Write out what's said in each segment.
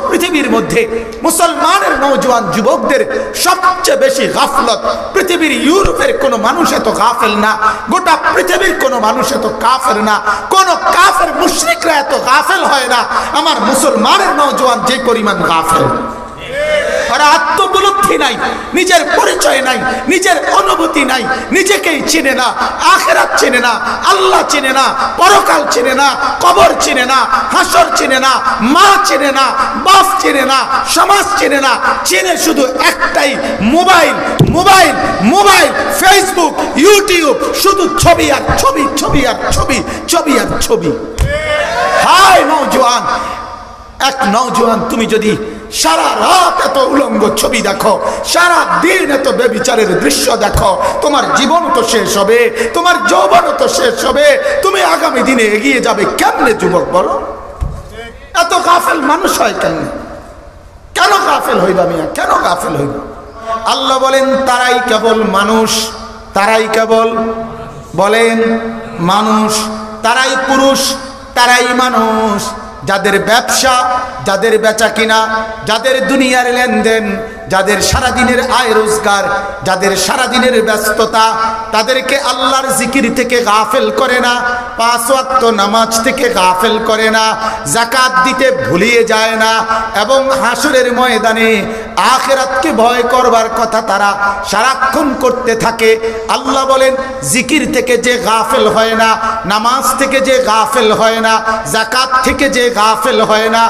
পৃথিবীর মধ্যে মুসলমানের নওজোয়ান যুবকদের সবচেয়ে বেশি গাফলত। পৃথিবীর ইউরোপের কোনো মানুষ এত গাফেল না, গোটা পৃথিবীর কোনো মানুষ এত কাফের না, কোন কাফের মুশরিকরা এত গাফেল হয় না। আমার মুসলমানের নওজোয়ান যে পরিমাণ গাফেল, আত্মবুদ্ধি নাই, নিজের পরিচয় নাই, নিজের অনুভূতি নাই, নিজেকেই চেনে না, আখিরাত চেনে না, আল্লাহ চেনে না, পরকাল চেনে না, কবর চেনে না, হাসর চেনে না, মা চেনে না, বাপ চেনে না, সমাজ চেনে না, চেনে শুধু একটাই, mobile mobile mobile, Facebook, YouTube, শুধু ছবি আর ছবি, ছবি আর ছবি, ছবি আর ছবি। হায় নওজোয়ান, এক নওজোয়ান তুমি যদি সারা রাত এত উলঙ্গ ছবি দেখো, সারা দিন এত বেবিচারের দৃশ্য দেখো, তোমার জীবন তো শেষ হবে, তোমার যৌবন তো শেষ হবে, তুমি আগামী দিনে এগিয়ে যাবে কেমনে যুবক বলো? এত গাফেল মানুষ হয় কেমনে? কেন গাফেল হইবা মিয়া, কেন গাফেল হইবা? আল্লাহ বলেন তারাই কেবল মানুষ, তারাই কেবল বলেন মানুষ, তারাই পুরুষ, তারাই মানুষ যাদের ব্যবসা, যাদের বেচা কিনা, যাদের দুনিয়ার লেনদেন, যাদের সারাদিনের আয় রোজগার, যাদের সারাদিনের ব্যস্ততা, তাদেরকে আল্লাহর জিকির থেকে গাফেল করে না, 5 ওয়াক্ত নামাজ থেকে গাফেল করে না, যাকাত দিতে ভুলিয়ে যায় না, এবং হাসরের ময়দানে আখিরাতকে ভয় করবার কথা তারা সারাক্ষণ করতে থাকে। আল্লাহ বলেন জিকির থেকে যে গাফেল হয় না, নামাজ থেকে যে গাফেল হয় না, যাকাত থেকে যে গাফেল হয় না,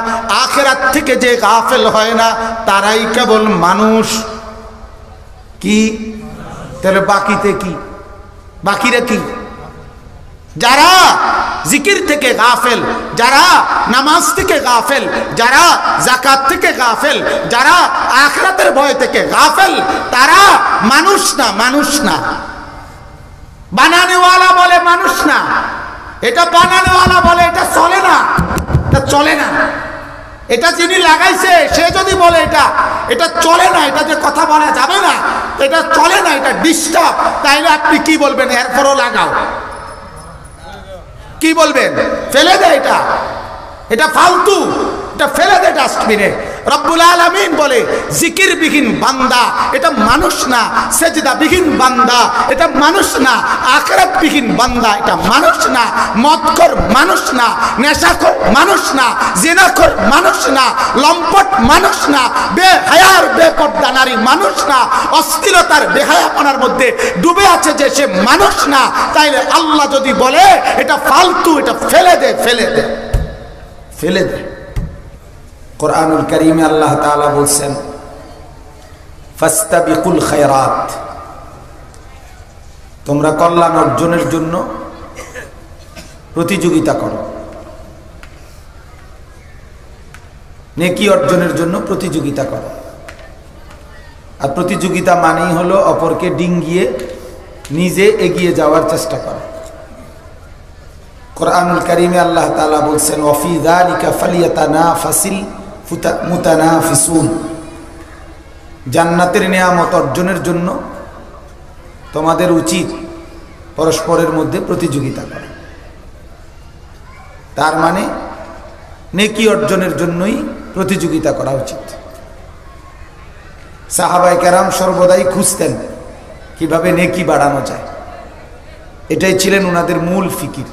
আখিরাত থেকে যে গাফেল হয় না, তারাই কেবল মানুষ। কি তাহলে বাকিতে কি? বাকিরা কি? যারা জিকির থেকে গাফেল, যারা নামাজ থেকে গাফেল, যারা যাকাত থেকে গাফেল, যারা আখিরাতের ভয় থেকে গাফেল, তারা মানুষ না, মানুষ না। বানানেওয়ালা বলে মানুষ না, এটা বানানেওয়ালা বলে এটা চলে না, এটা চলে না। এটা যিনি লাগাইছে সে যদি বলে এটা চলে না, এটা যে কথা বলা যাবে না, এটা চলে না, এটা ডিস্টার্ব, তাইলে আপনি কি বলবেন? এরপরও লাগাও, কি বলবেন? ফেলে দে, এটা ফালতু, এটা ফেলে দে ডাস্টবিনে। রব্বুল আলামিন বলে জিকির বিহীন বান্দা এটা মানুষ না, সেজদা বিহীন বান্দা এটা মানুষ না, আখিরাত বিহীন বান্দা এটা মানুষ না, মদখোর মানুষ না, নেশাখোর মানুষ না, জিনাখোর মানুষ না, লম্পট মানুষ না, বেহায়ার বেপর্দা নারী মানুষ না, অশ্লীলতার বেহায়াপনার মধ্যে ডুবে আছে যে সে মানুষ না। তাইলে আল্লাহ যদি বলে এটা ফালতু, এটা ফেলে দে, ফেলে দে, ফেলে দে। কোরআনুল কারীমে আল্লাহ তাআলা বলছেন ফাস্তাবিকুল খায়রাত, তোমরা কল্যাণ অর্জনের জন্য প্রতিযোগিতা করো, নেকি অর্জনের জন্য প্রতিযোগিতা করো। আর প্রতিযোগিতা মানেই হলো অপরকে ডিঙ্গিয়ে নিজে এগিয়ে যাওয়ার চেষ্টা করা। কোরআনুল কারীমে আল্লাহ তাআলা বলছেন ওয়াফি যালিকা ফালিয়াতানাফাসিল মুতানাফিসুন, জান্নাতের নিয়ামত অর্জনের জন্য তোমাদের উচিত পরস্পরের মধ্যে প্রতিযোগিতা করা। তার মানে নেকি অর্জনের জন্যই প্রতিযোগিতা করা উচিত। সাহাবায়ে কেরাম সর্বদাই খুঁজতেন কিভাবে নেকি বাড়ানো যায়, এটাই ছিলেন ওনাদের মূল ফিকির,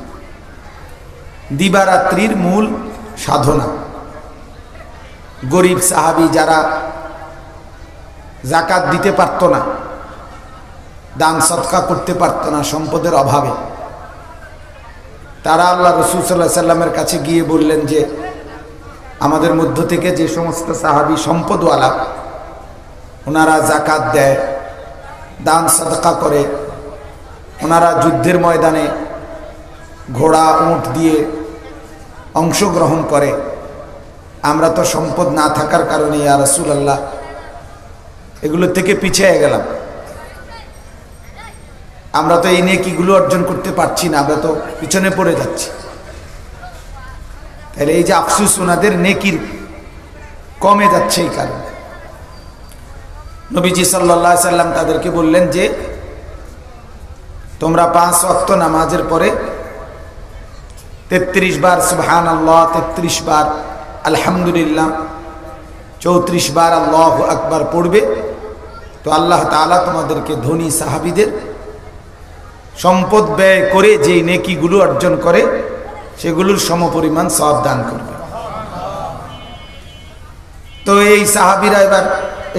দিবারাত্রির মূল সাধনা। গরিব সাহাবী যারা যাকাত দিতে পারত না, দান সদকা করতে পারত না সম্পদের অভাবে, তারা আল্লাহ রাসূল সাল্লাল্লাহু আলাইহি সাল্লামের কাছে গিয়ে বললেন যে আমাদের মধ্য থেকে যে সমস্ত সাহাবী সম্পদওয়ালা, ওনারা যাকাত দেয়, দান সদকা করে, ওনারা যুদ্ধের ময়দানে ঘোড়া উট দিয়ে অংশগ্রহণ করে, আমরা তো সম্পদ না থাকার কারণে ইয়া রাসূলুল্লাহ এগুলো থেকে পিছিয়ে গেলাম, আমরা তো এই নেকিগুলো অর্জন করতে পারছি না, আমরা তো পিছনে পড়ে যাচ্ছি। তাহলে এই যে আফসোস, ওনাদের নেকির কমে যাচ্ছে এই কারণে নবীজি সাল্লাল্লাহু আলাইহি সাল্লাম তাদেরকে বললেন যে তোমরা 5 ওয়াক্ত নামাজের পরে 33 বার সুবহানাল্লাহ, 33 বার আলহামদুলিল্লাহ, 34 বার আল্লাহু আকবার পড়বে, তো আল্লাহ তাআলা তোমাদেরকে ধনী সাহাবীদের সম্পদ ব্যয় করে যে নেকিগুলো অর্জন করে সেগুলোর সমপরিমাণ সওয়াব দান করবে। তো এই সাহাবীরা এবার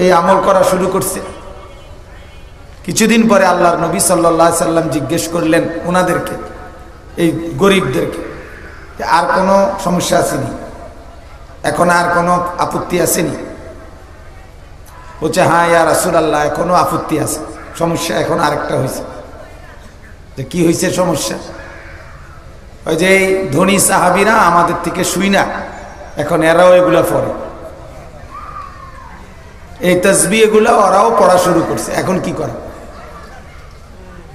এই আমল করা শুরু করছে। কিছুদিন পরে আল্লাহর নবী সাল্লাল্লাহু আলাইহি সাল্লাম জিজ্ঞেস করলেন ওনাদেরকে, এই গরিবদেরকে, আর কোনো সমস্যা আসেনি, এখন আর কোনো আপত্তি আসেনি? বলছে হ্যাঁ ইয়া রাসূলুল্লাহ, এখনো আপত্তি আছে, সমস্যা এখন আরেকটা হয়েছে। যে কি হয়েছে সমস্যা? ওই যে ধনী সাহাবীরা আমাদের থেকে শুই না, এখন এরাও এগুলা পড়ে, এই তাসবিহ এগুলা ওরাও পড়া শুরু করছে, এখন কি করে?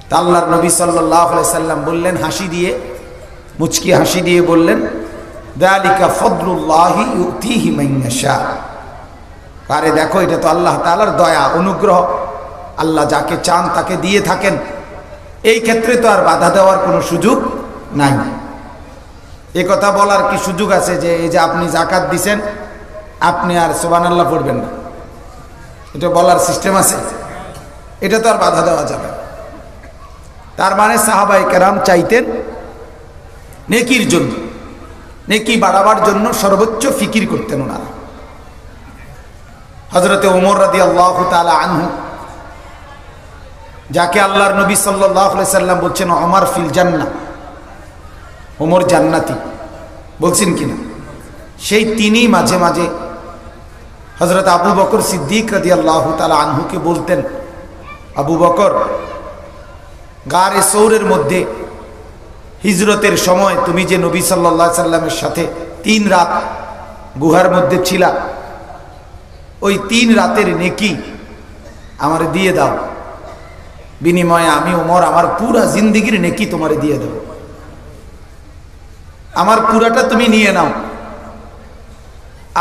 তা আল্লাহর নবী সাল্লাল্লাহু আলাইহি সাল্লাম বললেন, হাসি দিয়ে, মুচকি হাসি দিয়ে বললেন, যালিকা ফাদলুল্লাহি ইউতিহি মান ইয়াশা। আরে দেখো, এটা তো আল্লাহ তাআলার দয়া, অনুগ্রহ, আল্লাহ যাকে চান তাকে দিয়ে থাকেন, এই ক্ষেত্রে তো আর বাধা দেওয়ার কোনো সুযোগ নাই। এ কথা বলার কি সুযোগ আছে যে এই যে আপনি যাকাত দিছেন আপনি আর সুবহানাল্লাহ পড়বেন না? এটা বলার সিস্টেম আছে? এটা তো আর বাধা দেওয়া যাবে না। তার মানে সাহাবায়ে কেরাম চাইতেন নেকির জন্য, নেকি বাড়াবার জন্য সর্বোচ্চ ফিকির করতেন ওনারা। হযরতে ওমর রাদিয়াল্লাহু তাআলা আনহু, যাকে আল্লাহর নবী সাল্লাল্লাহু আলাইহি সাল্লাম বলছেন ওমর ফিল জান্নাহ, ওমর জান্নাতি, বলছেন কিনা? সেই তিনি মাঝে মাঝে হযরত আবু বকর সিদ্দিক রাদিয়াল্লাহু তাআলা আনহুকে বলতেন, আবু বকর, গারে সৌরের মধ্যে হিজরতের সময় তুমি যে নবী সাল্লাল্লাহু আলাইহি সাল্লামের সাথে 3 রাত গুহার মধ্যে ছিলা, ওই 3 রাতের নেকি আমারে দিয়ে দাও, বিনিময়ে আমি ওমর আমার পুরা জিন্দেগীর নেকি তোমারে দিয়ে দেব, আমার পুরাটা তুমি নিয়ে নাও,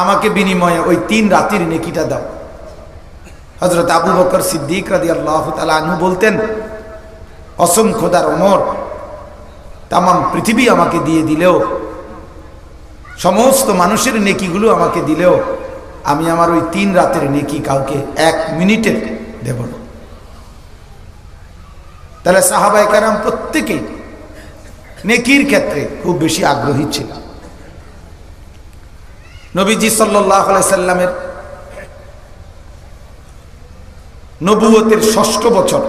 আমাকে বিনিময়ে ওই 3 রাতের নেকিটা দাও। হযরত আবু বকর সিদ্দিক রাদিয়াল্লাহু তাআলা আনহু বলতেন, কসম খোদার ওমর, তাম পৃথিবী আমাকে দিয়ে দিলেও, সমস্ত মানুষের নেকিগুলো আমাকে দিলেও, আমি আমার ওই 3 রাতের নেকি কাউকে 1 মিনিটে দেব না। তাহলে সাহাবায়ে কেরাম প্রত্যেকেই নেকির ক্ষেত্রে খুব বেশি আগ্রহী ছিল। নবীজি সাল্লাল্লাহু আলাইহি সাল্লামের নবুয়তের 6ষ্ঠ বছর,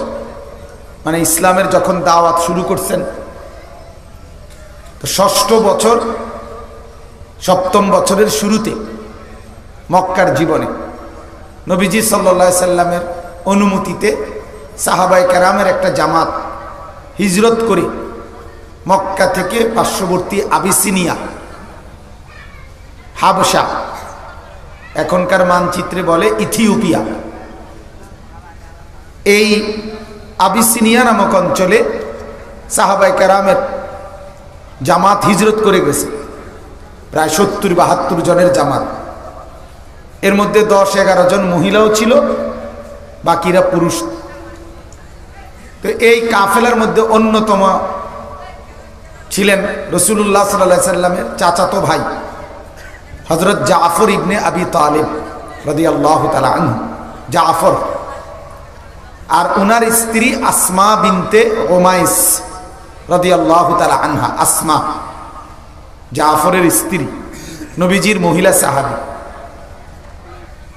মানে ইসলামের যখন দাওয়াত শুরু করছেন, তো 6ষ্ঠ বছর 7ম বছরের শুরুতে মক্কার জীবনে নবীজি সাল্লাল্লাহু আলাইহি সাল্লামের অনুমতিতে সাহাবায়ে কেরামের একটা জামাত হিজরত করে মক্কা থেকে পার্শ্ববর্তী আবিসিনিয়া, হাবশা, এখনকার মানচিত্রে বলে ইথিওপিয়া, এই আবিসিনিয়া নামক অঞ্চলে সাহাবায়ে কেরামের জামাত হিজরত করে গেছে, প্রায় 70-72 জনের জামাত। এর মধ্যে 10-11 জন মহিলাও ছিল, বাকিরা পুরুষ। তো এই কাফেলার মধ্যে অন্যতম ছিলেন রাসূলুল্লাহ সাল্লাল্লাহু আলাইহি সাল্লামের চাচাতো ভাই হযরত জাফর ইবনে আবি তালিব রাদিয়াল্লাহু তাআলা আনহু, জাফর, আর ওনার স্ত্রী আসমা বিনতে উমাইস রাদিয়াল্লাহু তাআলা আনহা। আসমা জাফরের স্ত্রী, নবীজির মহিলা সাহাবী।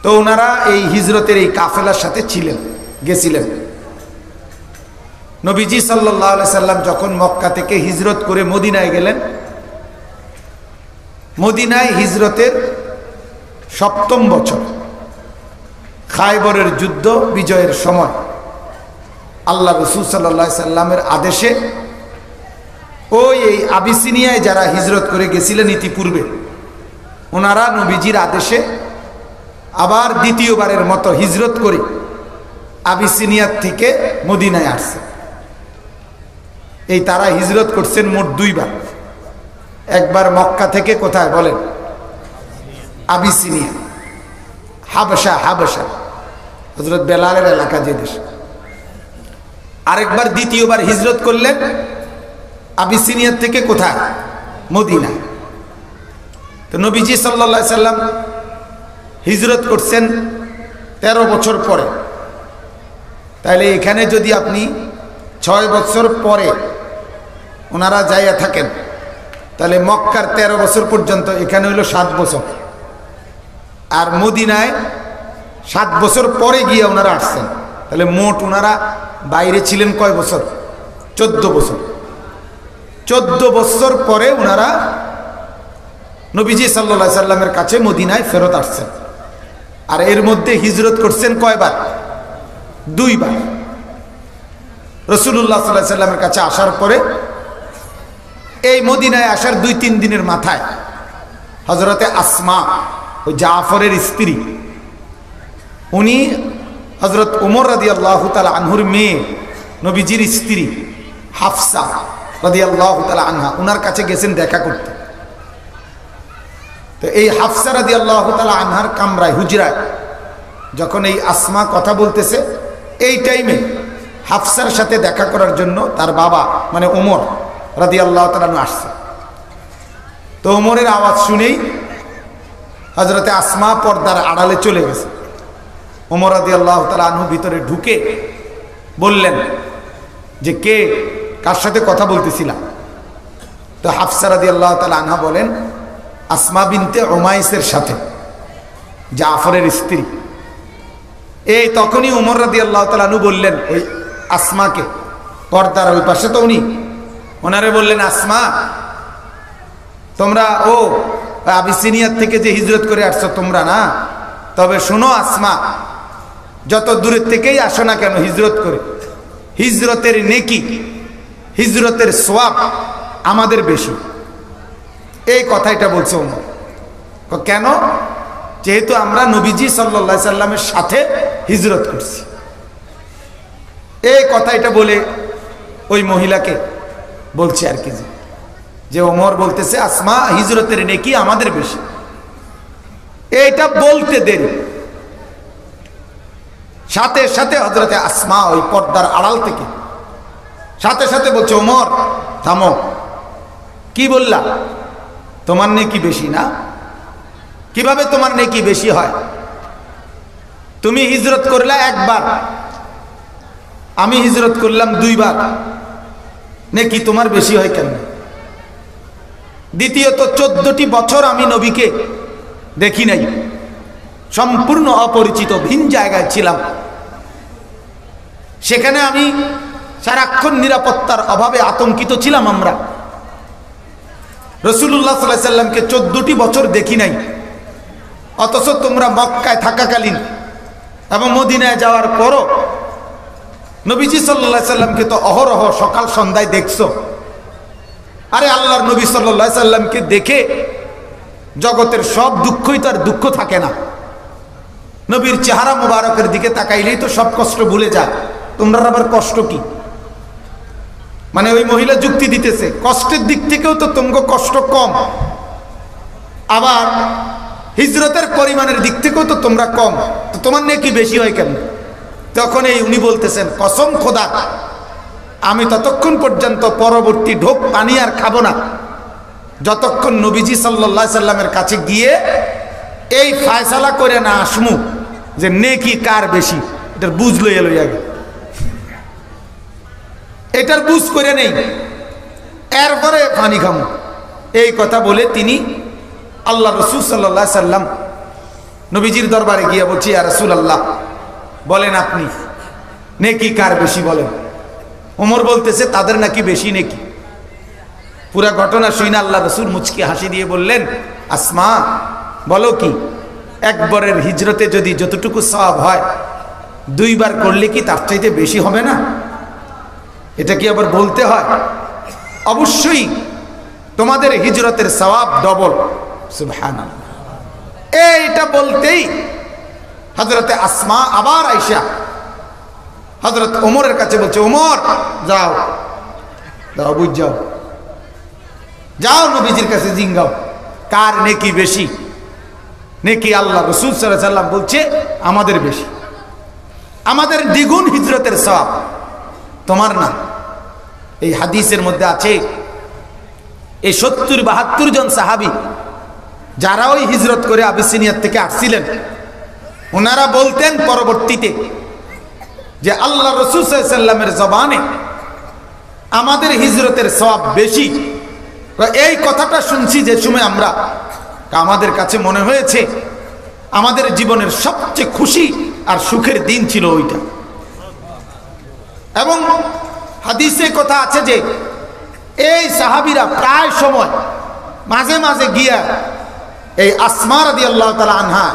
তো ওনারা এই হিজরতের এই কাফেলার সাথে ছিলেন, গেছিলেন। নবীজি সাল্লাল্লাহু আলাইহি সাল্লাম যখন মক্কা থেকে হিজরত করে মদিনায় গেলেন, মদিনায় হিজরতের 7ম বছর, খায়বরের যুদ্ধ বিজয়ের সময় আল্লাহ রাসূল সাল্লাল্লাহু আলাইহি সাল্লামের আদেশে ওই এই আবিসিনিয়ায় যারা হিজরত করে গেছিলেন ইতিপূর্বে, ওনারা নবীজির আদেশে আবার দ্বিতীয়বারের মতো হিজরত করে আবিসিনিয়ার থেকে মদিনায় আসছে। এই তারা হিজরত করছেন মোট 2 বার। একবার মক্কা থেকে কোথায় বলেন? আবিসিনিয়া, হাবশা, হাবশা হযরত বেলালের এলাকা যে দেশ। আরেকবার দ্বিতীয়বার হিজরত করলেন আবিসিনিয়া থেকে কোথায়? মদিনা। তো নবীজি সাল্লাল্লাহু আলাইহি সাল্লাম হিজরত করছেন 13 বছর পরে, তাহলে এখানে যদি আপনি 6 বছর পরে ওনারা যাইয়া থাকেন, তাহলে মক্কার 13 বছর পর্যন্ত, এখানে হলো 7 বছর, আর মদিনায় 7 বছর পরে গিয়ে ওনারা আসছেন, তাহলে মোট ওনারা বাইরে ছিলেন কয় বছর? 14 বছর। 14 বছর পরে ওনারা নবীজি সাল্লাল্লাহু আলাইহি সাল্লামের কাছে মদিনায় ফেরত আসছেন। আর এর মধ্যে হিজরত করছেন কয়বার? 2 বার। রাসূলুল্লাহ সাল্লাল্লাহু আলাইহি সাল্লামের কাছে আসার পরে এই মদিনায় আসার 2-3 দিনের মাথায় হযরতে আসমা, ওই জাফরের স্ত্রী, উনি হযরত ওমর রাদিয়াল্লাহু তাআলা আনহুর মেয়ে, নবীজির স্ত্রী হাফসা রাদিয়াল্লাহু তাআলা আনহা, ওনার কাছে গেছেন দেখা করতে। তো এই হাফসা রাদিয়াল্লাহু তাআলা আনহার কামরায়, হুজরায় যখন এই আসমা কথা বলতেছে, এই টাইমে হাফসার সাথে দেখা করার জন্য তার বাবা মানে ওমর রাদিয়াল্লাহু তাআলা আনহু আসছে। তো ওমরের আওয়াজ শুনেই হযরতে আসমা পর্দার আড়ালে চলে গেছে। ওমর রাদিয়াল্লাহু তাআলা আনহু ভিতরে ঢুকে বললেন যে কে, কার সাথে কথা বলতেছিলাম? তো হাফসা রাদিয়াল্লাহু তাআলা আনহা বলেন আসমা বিনতে উমাইসের সাথে, জাফরের স্ত্রী। এই তখনই ওমর রাদিয়াল্লাহু তাআলা আনহু বললেন ওই আসমাকে, পর্দার ওই পাশে তো উনি, ওনারে বললেন আসমা, তোমরা ও আবিসিনিয়ার থেকে যে হিজরত করে আসছো তোমরা না, তবে শোনো আসমা, যত দূরের থেকেই আসো না কেন হিজরত করে, হিজরতের নেকি, হিজরতের সওয়াব আমাদের বেশি। এই কথাটা বলছে ওমর। কেন? যেহেতু আমরা নবীজি সাল্লাল্লাহু আলাইহি সাল্লামের সাথে হিজরত করছি। এই কথাটা বলে ওই মহিলাকে বলছে আর কি, যে ওমর বলতেছে আসমা, হিজরতের নেকি আমাদের বেশি। এইটা বলতে দেরি, সাথে সাথে হযরতে আসমা ওই পর্দার আড়াল থেকে সাথে সাথে বলছে ওমর থামো, কি বললা? তোমার নেকি বেশি না? কিভাবে তোমার নেকি বেশি হয়? তুমি হিজরত করলা 1 বার, আমি হিজরত করলাম 2 বার, নেকি তোমার বেশি হয় কেন? দ্বিতীয়ত 14টি বছর আমি নবীকে দেখি নাই, সম্পূর্ণ অপরিচিত ভিন জায়গায় ছিলাম, সেখানে আমি সারাক্ষণ নিরাপত্তার অভাবে আতঙ্কিত ছিলাম। আমরা রাসূলুল্লাহ সাল্লাল্লাহু আলাইহি সাল্লামকে 14টি বছর দেখি নাই, অথচ তোমরা মক্কায় থাকাকালীন এবং মদিনায় যাওয়ার পরও নবীজি সাল্লাল্লাহু আলাইহি সাল্লামকে তো অহরহ সকাল সন্ধ্যায় দেখছো। আরে আল্লাহর নবী সাল্লাল্লাহু আলাইহি সাল্লামকে দেখে জগতের সব দুঃখই তো আর দুঃখ থাকে না। নবীর চেহারা মোবারকের দিকে তাকাইলেই তো সব কষ্ট ভুলে যায়, তোমরা আবার কষ্ট কি? মানে ওই মহিলা যুক্তি দিতেছে, কষ্টের দিক থেকেও তো তোমাকে কষ্ট কম, আবার হিজরতের পরিমাণের দিক থেকেও তো তোমরা কম, তো তোমার নেকি বেশি হয় কেন? তখন এই উনি বলতেছেন কসম খোদা, আমি ততক্ষণ পর্যন্ত পরবর্তী ঢোক পানি আর খাবো না যতক্ষণ নবীজি সাল্লাল্লাহু আলাইহি সাল্লামের কাছে গিয়ে এই ফয়সালা করে না আসমু যে নেকি কার বেশি। এটার বুঝ লইয়া লইয়া গে, এটার বুঝ করে নেই, এরপরে পানি খামু। এই কথা বলে তিনি আল্লাহ রাসূল সাল্লাল্লাহু আলাইহি সাল্লাম নবীজির দরবারে গিয়ে বলছি, ইয়া রাসূলুল্লাহ, বলেন আপনি নেকি কার বেশি বলেন। ওমর বলতেছে তাদের নাকি বেশি নেকি। পুরা ঘটনা শুনে আল্লাহ রাসূল মুচকি হাসি দিয়ে বললেন, আসমা বলো কি, একবারের হিজরতে যদি যতটুকু সওয়াব হয় 2 বার করলে কি তার চাইতে বেশি হবে না? এটা কি আবার বলতে হয়? অবশ্যই তোমাদের হিজরতের সওয়াব ডবল। সুবহানাল্লাহ। এইটা বলতেই হযরতে আসমা আবার আয়েশা হযরত ওমরের কাছে বলছে, ওমর যাও যাও, বুঝ যাও, যাও নবীজির কাছে জিঙ্গাও কার নেকি বেশি। নেকি আল্লাহ রাসূল সাল্লাল্লাহু আলাইহি সাল্লাম বলছে আমাদের বেশি, আমাদের দ্বিগুণ হিজরতের সওয়াব, তোমার না। এই হাদিসের মধ্যে আছে এই 70-72 জন সাহাবী যারা ওই হিজরত করে আবিসিনিয়া থেকে আসছিলেন, ওনারা বলতেন পরবর্তীতে যে আল্লাহ রাসূল সাল্লাল্লাহু আলাইহি ওয়াসাল্লামের জবানে আমাদের হিজরতের সওয়াব বেশি। এই কথাটা শুনছি যে সময় আমরা, আমাদের কাছে মনে হয়েছে আমাদের জীবনের সবচেয়ে খুশি আর সুখের দিন ছিল ওইটা। এবং হাদিসে কথা আছে যে এই সাহাবীরা প্রায় সময় মাঝে মাঝে গিয়া এই আসমা রাদিয়াল্লাহু তাআলা আনহা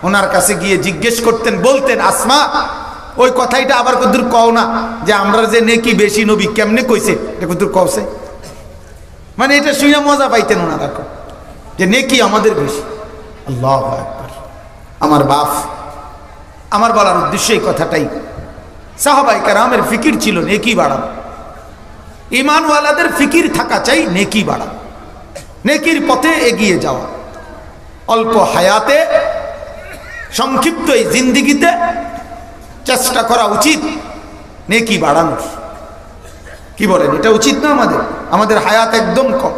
ওনার কাছে গিয়ে জিজ্ঞেস করতেন, বলতেন, আসমা ওই কথাটা আবার কতদূর কও না, যে আমরা যে নেকি বেশি নবী কেমনে কইছে এটা কতদূর কওছে। মানে এটা শুনে মজা পাইতেন ওনারা, যে নেকি আমাদের বেশি। আল্লাহু আকবার। আমার বাপ, আমার বলার উদ্দেশ্য এই কথাটাই, সাহাবায়ে কেরামের ফিকির ছিল নেকি বাড়ানো। ঈমানওয়ালাদের ফিকির থাকা চাই নেকি বাড়ানো, নেকির পথে এগিয়ে যাওয়া। অল্প হায়াতে, সংক্ষিপ্ত এই জিন্দিগিতে চেষ্টা করা উচিত নেকি বাড়ানোর। কি বলেন, এটা উচিত না? আমাদের হায়াত একদম কম।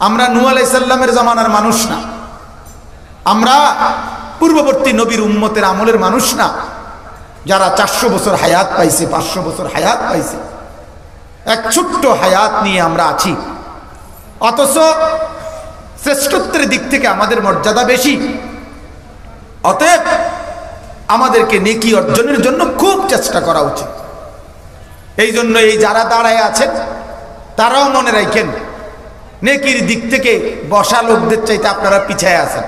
আমরা নূহ আলাইহিস সালামের জামানার মানুষ না, আমরা পূর্ববর্তী নবীর উম্মতের আমলের মানুষ না, যারা 400 বছর হায়াত পাইছে, 500 বছর হায়াত পাইছে। এক ছোট্ট হায়াত নিয়ে আমরা আছি, অথচ শ্রেষ্ঠত্বের দিক থেকে আমাদের মর্যাদা বেশি। অতএব আমাদেরকে নেকি অর্জনের জন্য খুব চেষ্টা করা উচিত। এই জন্য এই যারা দাঁড়ায় আছেন তারাও মনে রাখেন, নেকির দিক থেকে বসা লোকদের চাইতে আপনারা পিছায় আছেন।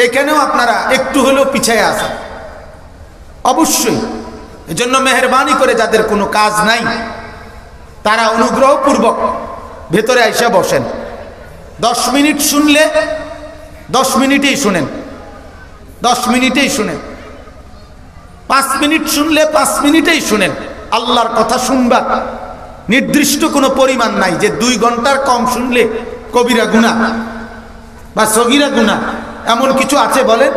এখানেও আপনারা একটু হলেও পিছায় আছেন অবশ্যই। এজন্য মেহেরবানি করে যাদের কোনো কাজ নাই তারা অনুগ্রহপূর্বক ভেতরে আইসা বসেন। 10 মিনিট শুনলে 10 মিনিটেই শুনেন, 10 মিনিটেই শুনেন। 5 মিনিট শুনলে 5 মিনিটেই শুনেন। আল্লাহর কথা শুনবার নির্দিষ্ট কোনো পরিমাণ নাই যে 2 ঘন্টার কম শুনলে কবিরা গুনাহ বা সগীরা গুনাহ, এমন কিছু আছে বলেন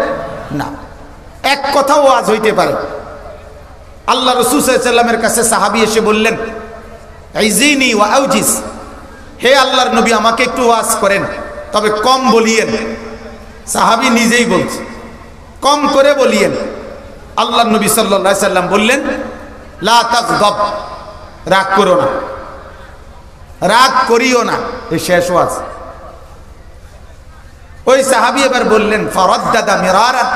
না। এক কথা ওয়াজ হইতে পারে। আল্লাহ রাসূল সাল্লাল্লাহু আলাইহি ওয়াসাল্লামের কাছে সাহাবী এসে বললেন, আইজিনি ওয়া আউজিস, হে আল্লাহর নবী আমাকে একটু ওয়াজ করেন, তবে কম বলিয়েন। সাহাবী নিজেই বলছে, কম করে বলিয়েন। আল্লাহর নবী সাল্লাল্লাহু আলাইহি ওয়াসাল্লাম বললেন, লা তাগদাব, রাগ করো না, রাগ করিও না। এই শেষ ওয়াজ। ওই সাহাবী এবার বললেন, ফারাদ্দাদা মিরারান,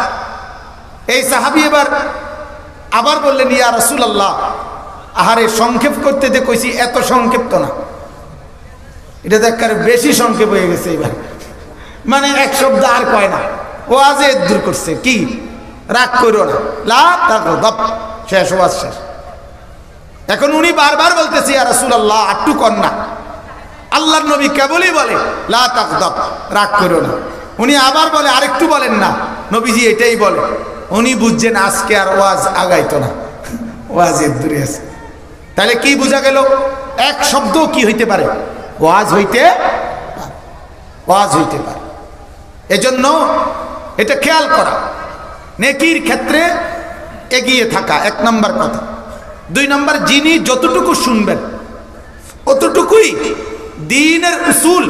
এই সাহাবী এবার আবার বললেন, ইয়া রাসূলুল্লাহ, আহারে সংক্ষেপ করতে যে কইছি এত সংক্ষিপ্ত না, এটা দেখার বেশি সংক্ষেপ হয়ে গেছে এবার। মানে এক শব্দ আর কয় না, ওয়াজে দূর করছে। কি রাগ করো না, লা তাগদাব, শেষ ওয়াজ শেষ। এখন উনি বারবার বলতেছে, ইয়া রাসূলুল্লাহ আটটু কর না। আল্লাহর নবী কেবলই বলে লা তাগদাব, রাগ করো না। উনি আবার বলে আরেকটু বলেন না, নবীজি এটাই বলে। উনি বুঝছেন আজকে আর ওয়াজ আগাইতো না, ওয়াজের দূরে আছে। তাহলে কি বোঝা গেল? এক শব্দ কি হইতে পারে? ওয়াজ হইতে পারে। এজন্য এটা খেয়াল করা, নেকির ক্ষেত্রে এগিয়ে থাকা 1 নম্বর কথা। 2 নম্বর, যিনি যতটুকু শুনবেন অতটুকুই দ্বীনের উসুল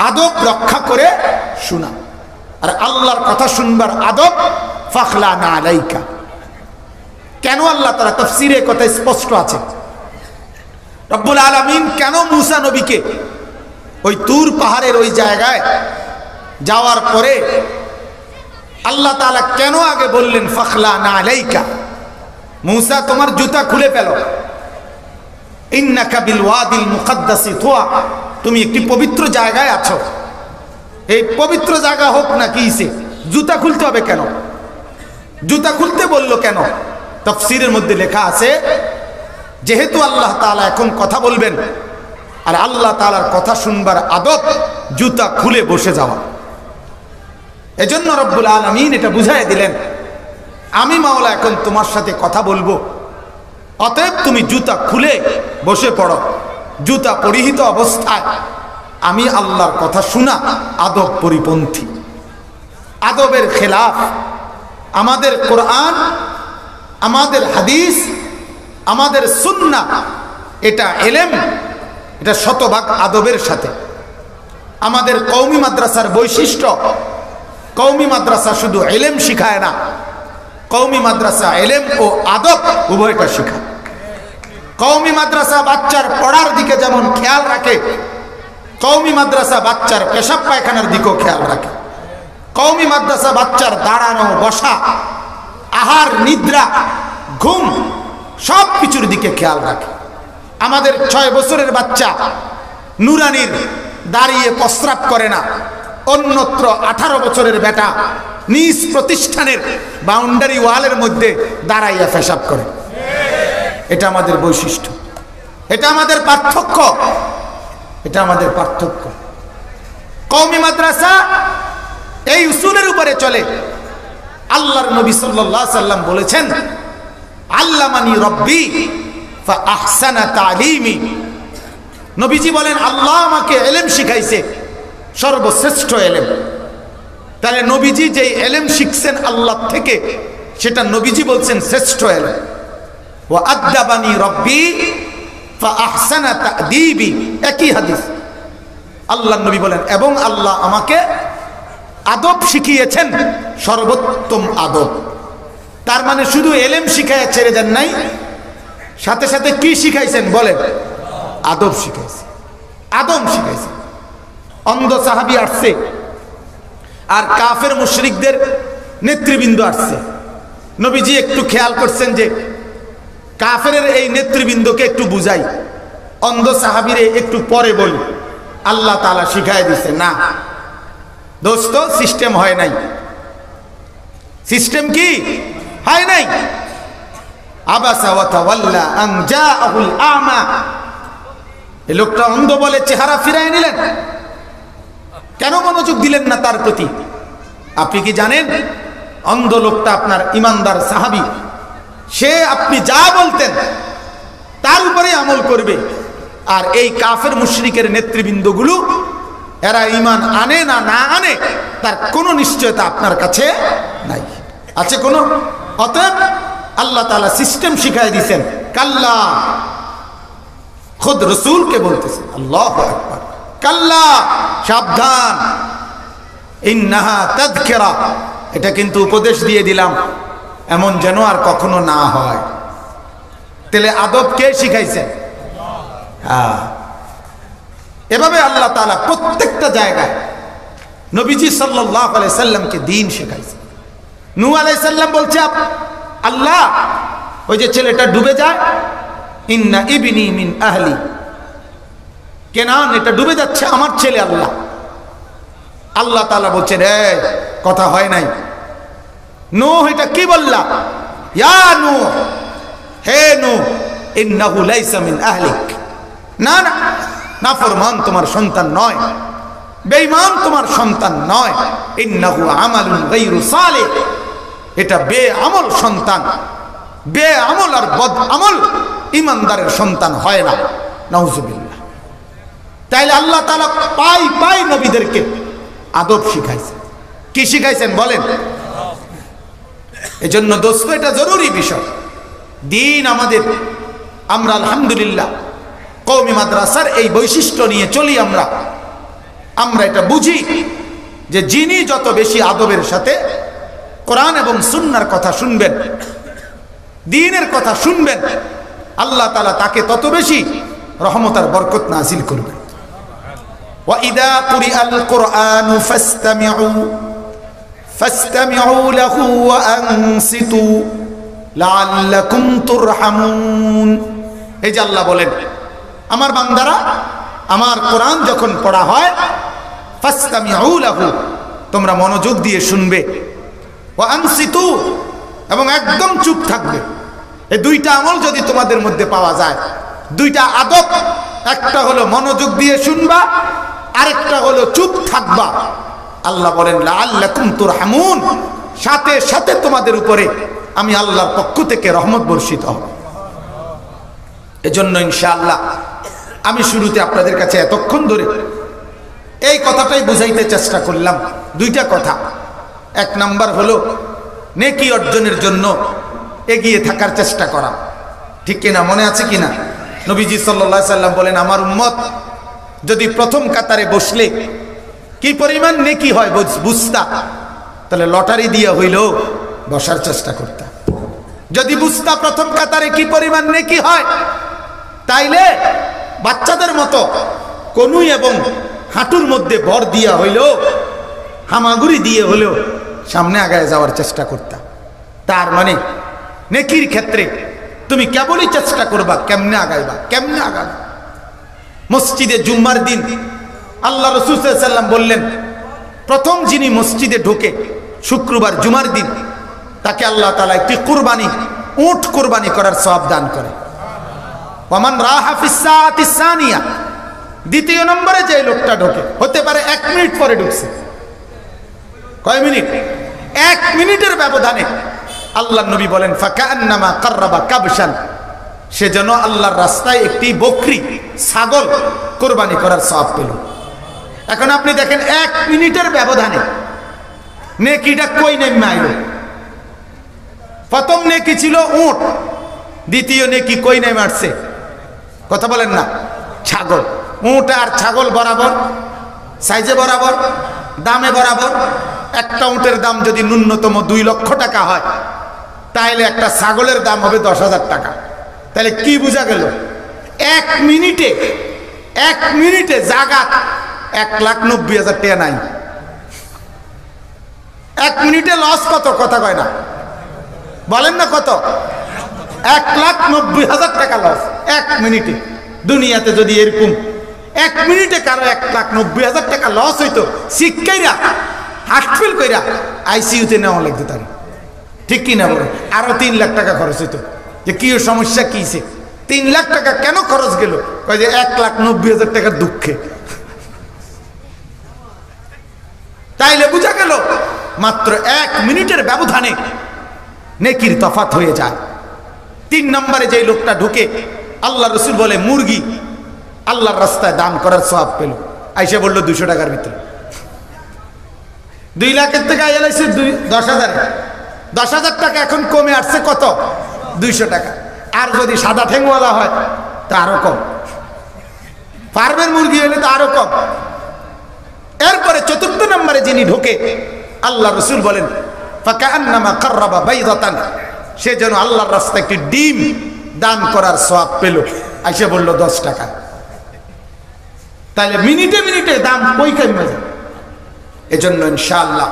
আদব রক্ষা করে শোনা। আর আল্লাহর কথা শুনবার আদব ফাখলানা আলাইকা। কেন আল্লাহ তাআলা তাফসীরে কথা স্পষ্ট আছে। রব্বুল আলামিন কেন মূসা নবীকে ওই তুর পাহাড়ের ওই জায়গায় যাওয়ার পরে আল্লাহ তাআলা কেন আগে বললেন ফাখলানা আলাইকা, মূসা তোমার জুতা খুলে ফেলো। ইন্নাকা বিল ওয়াদিল মুকদ্দাসি তুয়া, তুমি একটি পবিত্র জায়গায় আছো। এই পবিত্র জায়গা হোক না কিসে, জুতা খুলতে হবে কেন? জুতা খুলতে বললো কেন? তাফসীরের মধ্যে লেখা আছে, যেহেতু আল্লাহ তাআলা এখন কথা বলবেন, আর আল্লাহ তাআলার কথা শুনবার আদব জুতা খুলে বসে যাওয়া। এজন্য রব্বুল আলামিন এটা বুঝাই দিলেন, আমি মাওলা এখন তোমার সাথে কথা বলবো, অতএব তুমি জুতা খুলে বসে পড়ো। জুতা পরিহিত অবস্থায় আমি আল্লাহর কথা শোনা আদব পরিপন্থী, আদবের খেলাফ। আমাদের কোরআন, আমাদের হাদিস, আমাদের সুন্নাহ, এটা ইলম, এটা শতভাগ আদবের সাথে। আমাদের কওমি মাদ্রাসার বৈশিষ্ট্য, কওমি মাদ্রাসা শুধু ইলম শিখায় না, কওমি মাদ্রাসা ইলম ও আদব উভয়টা শিখায়। কওমি মাদ্রাসা বাচ্চার পড়ার দিকে যেমন খেয়াল রাখে, কওমি মাদ্রাসা বাচ্চার পেশাব পায়খানার দিকেও খেয়াল রাখে। কওমি মাদ্রাসা বাচ্চার দাঁড়ানো, বসা, আহার, নিদ্রা, ঘুম সব কিছুর দিকে খেয়াল রাখে। আমাদের 6 বছরের বাচ্চা নুরানির দাঁড়িয়ে প্রস্রাব করে না, অন্যত্র 18 বছরের বেটা নিজ প্রতিষ্ঠানের বাউন্ডারি ওয়ালের মধ্যে দাঁড়াইয়া পেশাব করে। এটা আমাদের বৈশিষ্ট্য, এটা আমাদের পার্থক্য, এটা আমাদের পার্থক্য। কওমি মাদ্রাসা এই উসুলের উপরে চলে। আল্লাহর নবী সাল্লাল্লাহু আলাইহি সাল্লাম বলেছেন, আল্লামানি রব্বি ফা আহসানা তালিমি। নবীজি বলেন, আল্লাহ আমাকে ইলম শিখাইছে, সর্বশ্রেষ্ঠ ইলম। তাহলে নবীজি যে ইলম শিখছেন আল্লাহ থেকে, সেটা নবীজি বলছেন শ্রেষ্ঠ ইলম। ওয়া আদাবানি রব্বি ফা আহসানা তাদিবি, একই হাদিস। আল্লাহর নবী বলেন, এবং আল্লাহ আমাকে আদব শিখিয়েছেন, সর্বোত্তম আদব। তার মানে শুধু ইলম শিখায় ছেড়ে দেন নাই, সাথে সাথে কি শিখাইছেন বলেন? আদব শিখাইছে, আদব শিখাইছে। অন্ধ সাহাবী আসছে, আর কাফের মুশরিকদের নেতৃবৃন্দ আসছে। নবীজি একটু খেয়াল করছেন যে কাফেরের এই নেতৃবৃন্দকে একটু বুঝাই, অন্ধ সাহাবীরে একটু পরে বলি। আল্লাহ তাআলা শিখায় দিছে না দোস্ত, সিস্টেম হয় নাই। সিস্টেম কি হয় নাই? আবাসা ওয়া তাওয়াল্লা আন জাআহুল আমা। এই লোকটা অন্ধ বলে চেহারা ফিরায় নিলেন, কেন মনোযোগ দিলেন না তার প্রতি? আপনি কি জানেন অন্ধ লোকটা আপনার ইমানদার সাহাবী, সে আপনি যা বলতেন তার উপরে আমল করবে। আর এই কাফের মুশরিকের নেতৃবৃন্দগুলো, এরা ঈমান আনে না না আনে তার কোনো নিশ্চয়তা আপনার কাছে নাই, আছে কোনো? অতএব আল্লাহ তাআলা সিস্টেম শিখায় দিয়েছেন। কাল্লা, খুদ রাসূলকে বলতেছেন, আল্লাহু আকবার, কাল্লা, সাবধান, ইন্নাহা তাযকিরা, এটা কিন্তু উপদেশ দিয়ে দিলাম, এমন যেন আর কখনো না হয়। তাহলে আদব কে শিখাইছেন? হ্যাঁ, এভাবে আল্লাহ তাআলা প্রত্যেকটা জায়গায় নবীজি সাল্লাল্লাহু আলাইহি সাল্লামকে দ্বীন শেখাইছে। নূহ আলাইহিস সালাম বলছে, আল্লাহ ওই যে ছেলেটা ডুবে যায়, ইন্না ইবনি মিন আহলি, কেনান এটা ডুবে যাচ্ছে, আমার ছেলে। আল্লাহ আল্লাহ তাআলা বলছেন, এই কথা হয় নাই। নূহ এটা কি বললা? ইয়া নূহ, হে নূহ, ইন্নাহু লাইসা মিন আহলিক, না না, নাফরমান তোমার সন্তান নয়, বেঈমান তোমার সন্তান নয়। ইন্নাহু আমালুন গায়রু সালিহ, এটা বেআমল সন্তান, বেআমল আর বদআমল ঈমানদারের সন্তান হয় না। নাউজুবিল্লাহ। তাইলে আল্লাহ তাআলা পাই পাই নবীদেরকে আদব শিখাইছেন। কি শিখাইছেন বলেন? এজন্য দোস্ত, এটা জরুরি বিষয়। দ্বীন আমাদের, আমরা আলহামদুলিল্লাহ কওমি মাদ্রাসার এই বৈশিষ্ট্য নিয়ে চলি। আমরা এটা বুঝি যে যিনি যত বেশি আদবের সাথে কোরআন এবং সুন্নাহর কথা শুনবেন, দ্বীনের কথা শুনবেন, আল্লাহ তাআলা তাকে তত বেশি রহমত আর বরকত নাযিল করবেন। ওয়া ইযা কুরিআল কুরআনু ফাসতামিউ লাহু ওয়া আনসিতু লাআল্লাকুম তুরহামুন। এই যে আল্লাহ বলেন, আমার বান্দারা, আমার কোরআন যখন পড়া হয়, ফাসতামিউ লাহু, তোমরা মনোযোগ দিয়ে শুনবে, ওয়া আনসিতু, এবং একদম চুপ থাকবে। এই দুইটা আমল যদি তোমাদের মধ্যে পাওয়া যায়, দুইটা আদব, একটা হলো মনোযোগ দিয়ে শুনবা, আরেকটা হলো চুপ থাকবা। আল্লাহ বলেন লাআল্লাকুম তুরহামুন, সাথে সাথে তোমাদের উপরে আমি আল্লাহর পক্ষ থেকে রহমত বর্ষিত হবে। এজন্য ইনশাআল্লাহ আমি শুরুতে আপনাদের কাছে এতক্ষণ ধরে এই কথাটাই বুঝাইতে চেষ্টা করলাম। দুইটা কথা। এক নাম্বার হলো নেকি অর্জনের জন্য এগিয়ে থাকার চেষ্টা করা, ঠিক কিনা? মনে আছে কিনা? নবীজি সাল্লাল্লাহু আলাইহি সাল্লাম বলেন, আমার উম্মত যদি প্রথম কাতারে বসলে কি পরিমাণ নেকি হয় বুঝতা, তাহলে লটারি দিয়ে হইলেও বসার চেষ্টা করতাম। যদি বুঝতা প্রথম কাতারে কি পরিমাণ নেকি হয়, তাইলে বাচ্চাদের মতো কনুই এবং হাঁটুর মধ্যে ভর দিয়া হইলেও, হামাগুড়ি দিয়ে হলেও সামনে আগায় যাওয়ার চেষ্টা করতাম। তার মানে নেকির ক্ষেত্রে তুমি কেবলই চেষ্টা করবা কেমনে আগাইবা, কেমনে আগাবা। মসজিদে জুম্মার দিন আল্লাহ রাসূল সাল্লাল্লাহু আলাইহি ওয়াসাল্লাম বললেন, প্রথম যিনি মসজিদে ঢোকে শুক্রবার জুমার দিন, তাকে আল্লাহ তাআলা একটি কুরবানি, উট কুরবানি করার সওয়াব দান করে। ওয়ামান রাহা ফিস সাআতি সানিয়া, দ্বিতীয় নম্বরে যে লোকটা ঢোকে, হতে পারে 1 মিনিট পরে ঢুকছে, কয় মিনিট, 1 মিনিটের ব্যবধানে আল্লাহর নবী বলেন ফাকান্নামা কাররাবা কাবশান, সে যেন আল্লাহর রাস্তায় একটি বকরি, ছাগল কুরবানি করার সওয়াব পেল। এখন আপনি দেখেন 1 মিনিটের ব্যবধানে নেকিটা কই নেমে আইল। প্রথম নেকি ছিল উট, দ্বিতীয় নেকি কই নেমে আসছে, কথা বলেন না, ছাগল। উট আর ছাগল বরাবর, সাইজে বরাবর, দামে বরাবর। একটা উটের দাম যদি ন্যূনতম 2 লক্ষ টাকা হয়, তাহলে একটা ছাগলের দাম হবে 10,000 টাকা। তাহলে কি বোঝা গেল, 1 মিনিটে জাগাত 1,90,000 টাকা নাই। 1 মিনিটে লস কত, কথা কয় না, বলেন না কত, 1,90,000 টাকা লস 1 মিনিটে। দুনিয়াতে যদি এরকম 1 মিনিটে কারো 1,90,000 টাকা লস হইতো, শিক্ষাইরা হাসপাতাল কইরা আইসিইউতে নেওয়া লাগতো তার, ঠিক কিনা বলে, আরো 3 লাখ টাকা খরচ হইতো। যে কি সমস্যা কিছে, 3 লাখ টাকা কেন খরচ গেল, কয় যে 1,90,000 টাকার দুঃখে। তাইলে বুঝা গেল মাত্র 1 মিনিটের ব্যবধানে নেকির তফাত হয়ে যায়। 3 নম্বরে যে লোকটা ঢুকে, আল্লাহ রাসূল বলে মুরগি আল্লাহর রাস্তায় দান করার সওয়াব পেল। আইসা বলল 200 টাকার ভিতরে। 2 লাখের থেকে আইলাইছে 10,000, 10,000 টাকা এখন কমে আসছে কত, 200 টাকা। আর যদি সাদা ঠ্যাংওয়ালা হয় তা আরো কম, ফার্মের মুরগি হলে তো আরো কম। এরপরে 4 নম্বরে যিনি ঢোকে, আল্লাহ রাসূল বলেন ফাকান্নামা কাররাবা বাইদাতান, সে যেন আল্লাহর রাস্তায় একটি ডিম দান করার সওয়াব পেল। আইসা বলল 10 টাকা। তাহলে মিনিটে মিনিটে দাম কই কমে যায়। এজন্য ইনশাআল্লাহ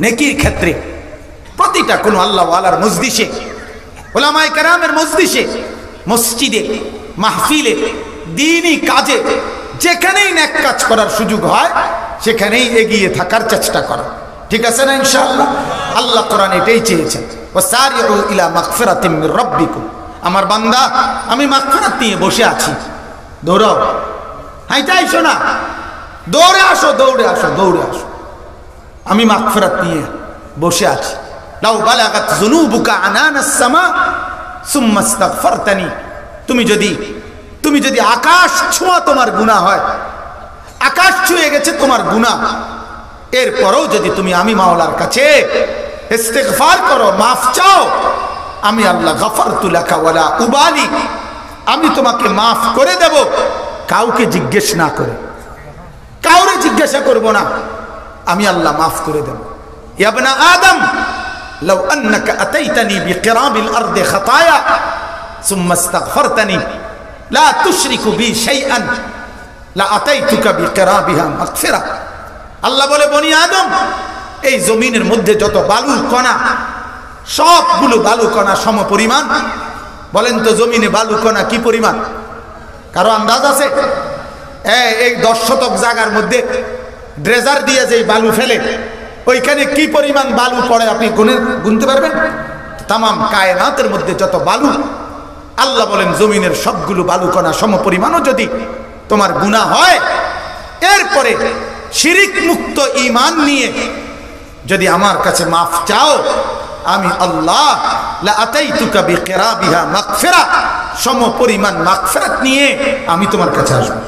নেকির ক্ষেত্রে প্রতিটা কোন আল্লাহ ওয়ালার মজলিসে, উলামায়ে কেরামের মজলিসে, মসজিদে, মাহফিলে, দ্বীনি কাজে যেখানেই নেক কাজ করার সুযোগ হয় সেখানেই এগিয়ে থাকার চেষ্টা করা, ঠিক আছে না ইনশাআল্লাহ। আল্লাহ কোরআন এটাই চেয়েছেন, ওয়াসারিউ ইলা মাগফিরাতিম মির রাব্বিকুম, আমার বান্দা আমি মাগফিরাত নিয়ে বসে আছি, দৌড়াও, হাইটা আইসো না, দৌড়ে আসো, দৌড়ে আসো, দৌড়ে আসো, আমি মাগফিরাত নিয়ে বসে আছি। লাউ বালাগাত যুনুবুকা আনানাস সামা সুম্মা ইস্তাগফারতানি, তুমি যদি আকাশ ছোঁয়া তোমার গুনাহ হয়, আকাশ ছুঁয়ে গেছে তোমার গুনাহ, এরপরও যদি তুমি আমি মাওলার কাছে ইস্তিগফার করো, মাফ চাও, আমি আল্লাহ গফারতু লাকা ওয়ালা উবালি, আমি তোমাকে মাফ করে দেব, কাউকে জিজ্ঞেস না করে, কাউরে জিজ্ঞাসা করব না, আমি আল্লাহ মাফ করে দেব। ইয়া ইবনা আদম লাউ আন্নাকা আতাইতানি বিকিরাবিল আরদি খাতায়া সুম্মা ইস্তাগফারতানি লা তুশরিকু বি শাইআন লা আতাইতুকা বিকিরাবিহা মাগফিরা। আল্লাহ বলে বনি আদম, এই জমিনের মধ্যে যত বালু কণা, সবগুলো বালু কণা সমপরিমাণ। বলেন তো জমিনে বালু কণা কি পরিমাণ, কারো আন্দাজ আছে? এই 10 শতক জায়গার মধ্যে ড্রেজার দিয়ে যে বালু ফেলে, ওইখানে কি পরিমাণ বালু পড়ে আপনি গুনতে পারবেন? তামাম কায়নাতের মধ্যে যত বালু, আল্লাহ বলেন জমিনের সবগুলো বালু কণা সমপরিমাণও যদি তোমার গুনাহ হয়, এরপরে শিরিক মুক্ত ঈমান নিয়ে যদি আমার কাছে মাফ চাও, আমি আল্লাহ লা আতাইতুকা বিকিরাবিহা মাগফিরা, সমপরিমাণ মাগফিরাত নিয়ে আমি তোমার কাছে আসব।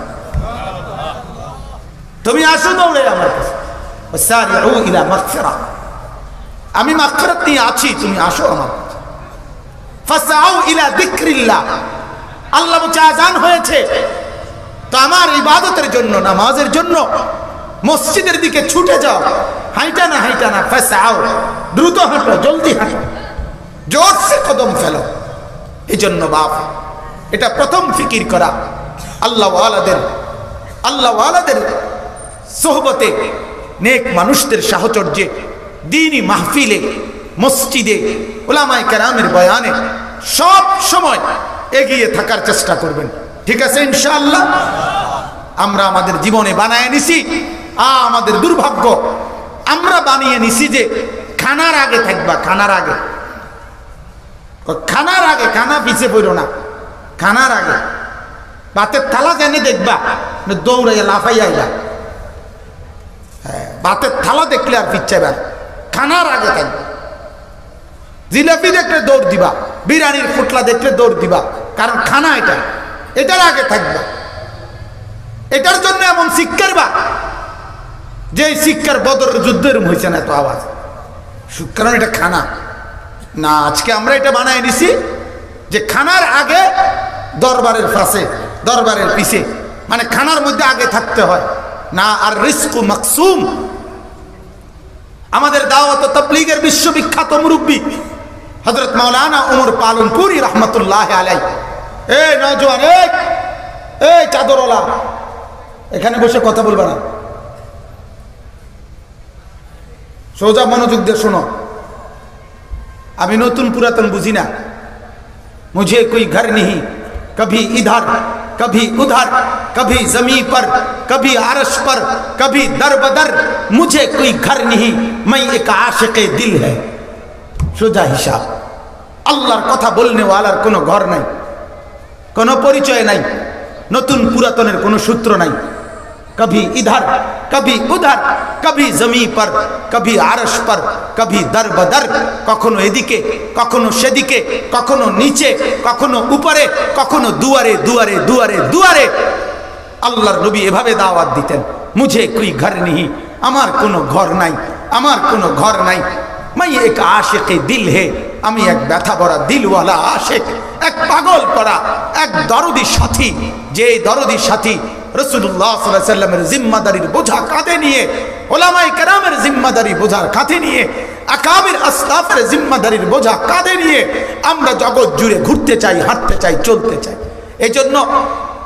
তুমি আসো দৌড়ে আমার কাছে, ওয়াসারিউ ইলা মাগফিরা, আমি মাগফিরাত নিয়ে আছি, তুমি আসো আমার কাছে। ফাসাউ ইলা যিকরিল্লাহ, আল্লাহ বলে আযান হয়েছে তো আমার ইবাদতের জন্য, নামাজের জন্য মসজিদের দিকে ছুটে যাও। হাইটা না ফাসাও, দ্রুত হাঁটো, জলদি হাঁটো, জোরসে কদম ফেলো। এই জন্য বাপ, এটা প্রথম ফিকির করা আল্লাহওয়ালাদের সোহবতে, নেক মানুষদের সাহচর্যে, দ্বীনি মাহফিলে, মসজিদে, উলামায়ে কেরামের বয়ানে সব সময় এগিয়ে থাকার চেষ্টা করবেন। ঠিক আছে ইনশাআল্লাহ? আমরা আমাদের জীবনে বানায় নিছি, আমাদের দুর্ভাগ্য, আমরা বানিয়ে নিছি যে খানার আগে থাকবা, খানার আগে, খানা পিছে পড়ো না, খানার আগে ভাতের থালা জেনে দেখবা, দৌড়াইয়া লাফাইয়া আইবা। হ্যাঁ, ভাতের থালা দেখলে আর পিচ্ছাইবা, খানার আগে থাকবা। জিলাপি দেখলে দৌড় দিবা, বিরিয়ানির ফুটলা দেখলে দৌড় দিবা, কারণ খানা এটার আগে থাকবা। এটার জন্য এমন শিক্ষার বা যে শিক্ষার বদর যুদ্ধের হয়েছে না এত আওয়াজ, কারণ এটা খানা না। আজকে আমরা এটা বানায় নিছি যে খানার আগে দরবারের পাশে, দরবারের পিছে, মানে খানার মধ্যে আগে থাকতে হয় না। আর রিজকু মাকসুম, আমাদের দাওয়াত ও তাবলীগের বিশ্ববিখ্যাত মুরব্বী হযরত মাওলানা ওমর পালনপুরি রহমতুল্লাহ আলাইহি, এই নওজোয়ান, এই চাদরওয়ালা, এখানে বসে কথা বলবা না, সোজা মনোযোগ দিয়ে শোনো। আমি নতুন পুরাতন বুঝি না। मुझे कोई घर नहीं, कभी इधर कभी उधर, कभी जमीन पर कभी आरश पर, कभी दर बदर, मुझे कोई घर नहीं, मैं एक आशिक़े दिल है। সোজা হিসাব। আল্লাহর কথা বলনে ওয়ালার কোনো ঘর নাই, কোনো পরিচয় নাই, নতুন পুরাতনের কোনো সূত্র নাই। कभी इधर कभी उधर, कभी जमीन पर कभी आरश पर, कभी दर बदर, कखनो एदिके कखनो सेदिके, कखनो नीचे कखनो ऊपरे, कखनो दुआरे दुआरे दुआरे दुआरे। আল্লাহর নবী এভাবে দাওয়াত দিতেন, মুঝে কোই ঘর নেই, আমার কোনো ঘর নাই, আমার কোনো ঘর নাই। मैं एक आशिक़े दिल है, আমি এক ব্যথা ভরা দিলওয়ালা আশিক, এক পাগল করা, এক দরদি সাথী, যে দরদি সাথী রাসূলুল্লাহ সাল্লাল্লাহু আলাইহি ওয়াসাল্লামের জিম্মাদারির বোঝা কাঁধে নিয়ে, উলামায়ে কেরামের জিম্মাদারি বোঝার কাঁধে নিয়ে, আকাবির আসলাফের জিম্মাদারির বোঝা কাঁধে নিয়ে আমরা জগৎ জুড়ে ঘুরতে চাই, হাঁটতে চাই, চলতে চাই। এই জন্য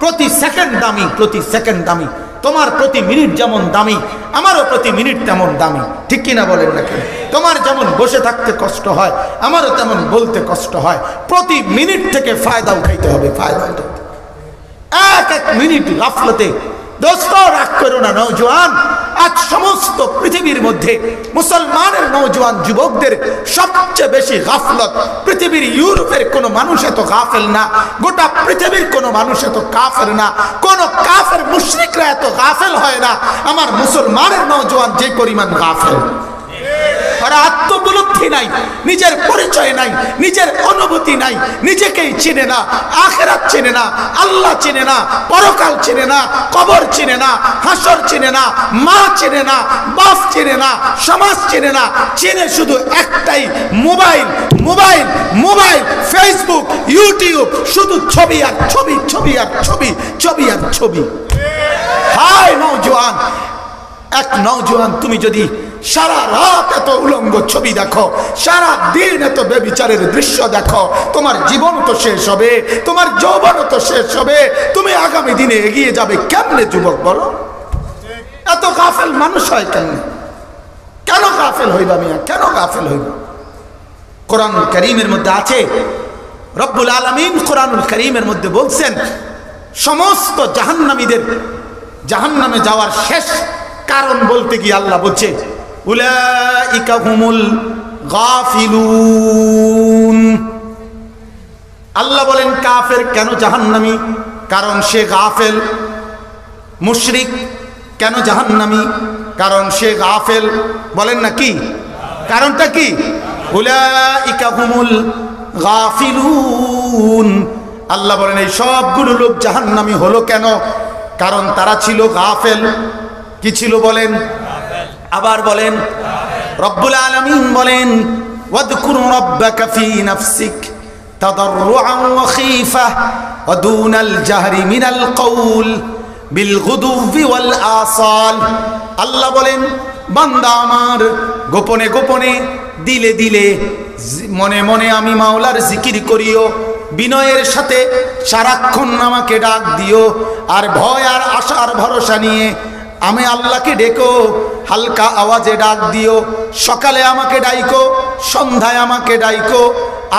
প্রতি সেকেন্ড দামি, প্রতি সেকেন্ড দামি। তোমার প্রতি মিনিট যেমন দামি, আমারও প্রতি মিনিট তেমন দামি। ঠিক কিনা বলেন না কেন? তোমার যেমন বসে থাকতে কষ্ট হয়, আমারও তেমন বলতে কষ্ট হয়। প্রতি মিনিট থেকে ফায়দা উঠাইতে হবে, ফায়দা উঠাইতে। এক এক মিনিট গাফলতে, দোস্ত রাগ করো না নওজোয়ান। আজ সমস্ত পৃথিবীর মধ্যে মুসলমানের নওজোয়ান যুবকদের সবচেয়ে বেশি গাফলত। পৃথিবীর ইউরোপের কোনো মানুষ এত গাফেল না, গোটা পৃথিবীর কোনো মানুষ এত কাফের না, কোন কাফের মুশরিকরা এত গাফেল হয় না। আমার মুসলমানের নওজোয়ান যে পরিমাণ গাফেল, ওরা আত্মবুলব্ধি নাই, নিজের পরিচয় নাই, নিজের অনুভূতি নাই, নিজেকেই চেনে না, আখিরাত চেনে না, আল্লাহ চেনে না, পরকাল চেনে না, কবর চেনে না, হাসর চেনে না, মা চেনে না, বাপ চেনে না, সমাজ চেনে না, চেনে শুধু একটাই, mobile mobile mobile, Facebook, YouTube, শুধু ছবি আর ছবি, ছবি আর ছবি, ছবি আর ছবি। হায় নওজোয়ান, এক নওজোয়ান তুমি যদি সারা রাত এত উলঙ্গ ছবি দেখো, সারা দিন এত বেবিচারের দৃশ্য দেখো, তোমার জীবন তো শেষ হবে, তোমার যৌবন তো শেষ হবে, তুমি আগামী দিনে এগিয়ে যাবে কেমনে যুবক বলো? এত গাফেল মানুষ হয় কেমনে? কেন গাফেল হইবা মিয়া, কেন গাফেল হইবা? কোরআনুল কারীমের মধ্যে আছে, রব্বুল আলামিন কোরআনুল কারীমের মধ্যে বলছেন সমস্ত জাহান্নামীদের জাহান্নামে যাওয়ার শেষ কারণ বলতে গিয়ে আল্লাহ বলছে উলাইকা হুমুল গাফিলুন। আল্লাহ বলেন কাফের কেন জাহান্নামী? কারণ সে গাফেল। মুশরিক কেন জাহান্নামী? কারণ সে গাফেল। বলেন না কি কারণটা? কি? উলাইকা হুমুল গাফিলুন। আল্লাহ বলেন এই সবগুলো লোক জাহান্নামী হলো কেন? কারণ তারা ছিল গাফেল। কি ছিল বলেন? আবার বলেন। রব্বুল আলামিন বলেন ওয়াযকুর রাব্বাকা ফী নাফসিক তাদাররুআন ওয়া খীফা ওয়া দুনাল জাহরি মিনাল কওল বিল গুদুওয়ি ওয়াল আসাল আল্লাহ বলেন বান্দা আমার গোপনে গোপনে দিলে দিলে মনে মনে আমি মাওলার জিকির করিও, বিনয়ের সাথে সারাক্ষণ আমাকে ডাক দিও, আর ভয় আর আশার ভরসা নিয়ে আমি আল্লাহকে ডেকো, হালকা আওয়াজে ডাক দিও। সকালে আমাকে ডাইকো, সন্ধ্যায় আমাকে ডাইকো,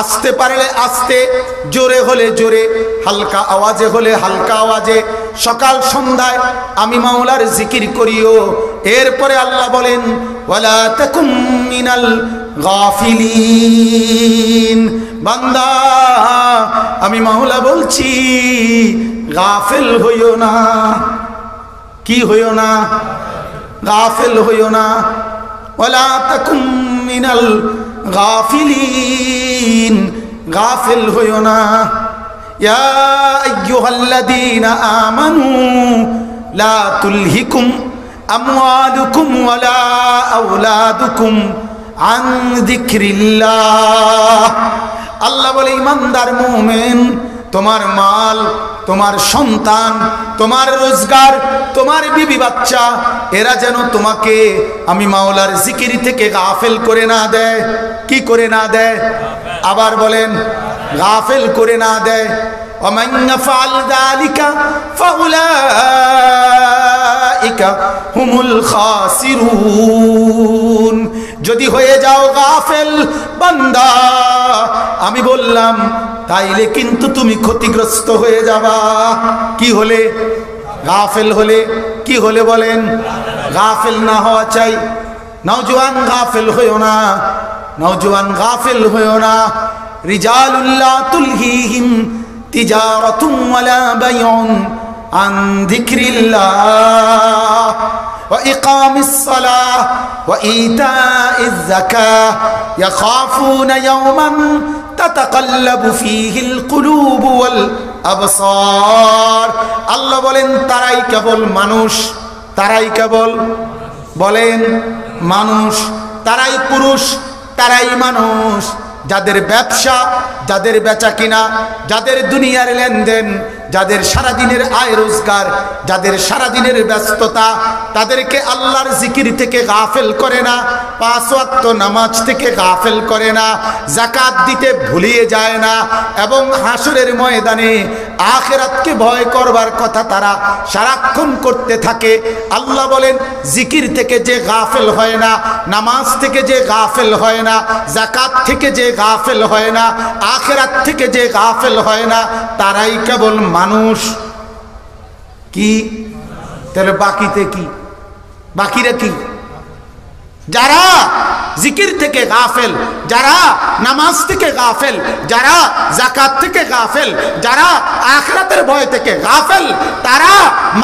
আসতে পারলে আসতে, জোরে হলে জোরে, হালকা আওয়াজে হলে হালকা আওয়াজে, সকাল সন্ধ্যায় আমি মাওলার জিকির করিও। এরপরে আল্লাহ বলেন ওয়ালা তাকুম মিনাল গাফিলিন, বান্দা আমি মাওলা বলছি গাফিল হইও না। কি হইও না? গাফিল হইও না। ওয়ালা তাকুম মিনাল গাফিলিন, গাফিল হইও না। ইয়া আইয়ুহাল্লাযীনা আমানু লা তুলহিকুম আমওয়ালুকুম ওয়ালা আওলাদুকুম আন যিকরিল্লাহ। আল্লাহ বলে ঈমানদার মুমিন, তোমার মাল, তোমার সন্তান, তোমার রোজগার, তোমার বিবি বাচ্চা, এরা যেন তোমাকে আমি মাওলার জিকির থেকে গাফিল করে না দেয়। কি করে না দেয়? আবার বলেন, গাফিল করে না দেয়। ومن يفعل ذلك فأولئك هم الخاسرون। যদি হয়ে যাও গাফিল বান্দা, আমি বললাম তাইলে কিন্তু তুমি ক্ষতিগ্রস্ত হয়ে যাবা। কি হলে? গাফিল হলে। কি হলে বলেন? গাফিল না হওয়া চাই। নওজোয়ান গাফিল হইও না, নওজোয়ান গাফিল হইও না। রিজালুল্লাহ তুলহিহিম তিজারাতুন ওয়ালা বাইউন আন যিকরিল্লাহ ওয়া ইকামিস সালাহ ওয়া ইতাইজ যাকাহ ইয়াখাফুনা ইয়াওমান তাতাকাল্লাবু ফীহিল কুলুবু ওয়াল আবসার। আল্লাহ বলেন তারাই কেবল মানুষ, তারাই কেবল বলেন মানুষ, তারাই পুরুষ, তারাই মানুষ যাদের ব্যবসা, যাদের বেচা কিনা, যাদের দুনিয়ার লেনদেন, যাদের সারাদিনের আয় রোজগার, যাদের সারাদিনের ব্যস্ততা, তাদেরকে আল্লাহর জিকির থেকে গাফেল করে না, 5 ওয়াক্ত নামাজ থেকে গাফেল করে না, যাকাত দিতে ভুলিয়ে যায় না, এবং হাসরের ময়দানে আখিরাতকে ভয় করবার কথা তারা সারাক্ষণ করতে থাকে। আল্লাহ বলেন জিকির থেকে যে গাফেল হয় না, নামাজ থেকে যে গাফেল হয় না, যাকাত থেকে যে গাফেল হয় না, আখিরাত থেকে যে গাফেল হয় না, তারাই কেবল মানুষ। কি তাহলে বাকিতে কি? বাকিরা কি? যারা জিকির থেকে গাফেল, যারা নামাজ থেকে গাফেল, যারা যাকাত থেকে গাফেল, যারা আখিরাতের ভয় থেকে গাফেল, তারা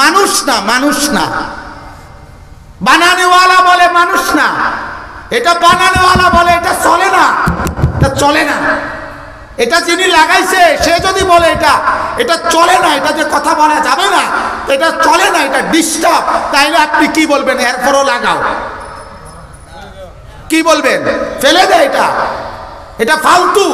মানুষ না। মানুষ না। বানানেওয়ালা বলে মানুষ না, এটা বানানেওয়ালা বলে এটা চলে না, এটা চলে না। এটা যিনি লাগাইছে সে যদি বলে এটা এটা চলে না, এটা যে কথা বলা যাবে না, এটা চলে না, এটা ডিস্টার্ব, তাইলে আপনি কি বলবেন? এরপরও লাগাও। কি বলবেন? ফেলে দে, এটা এটা ফালতু,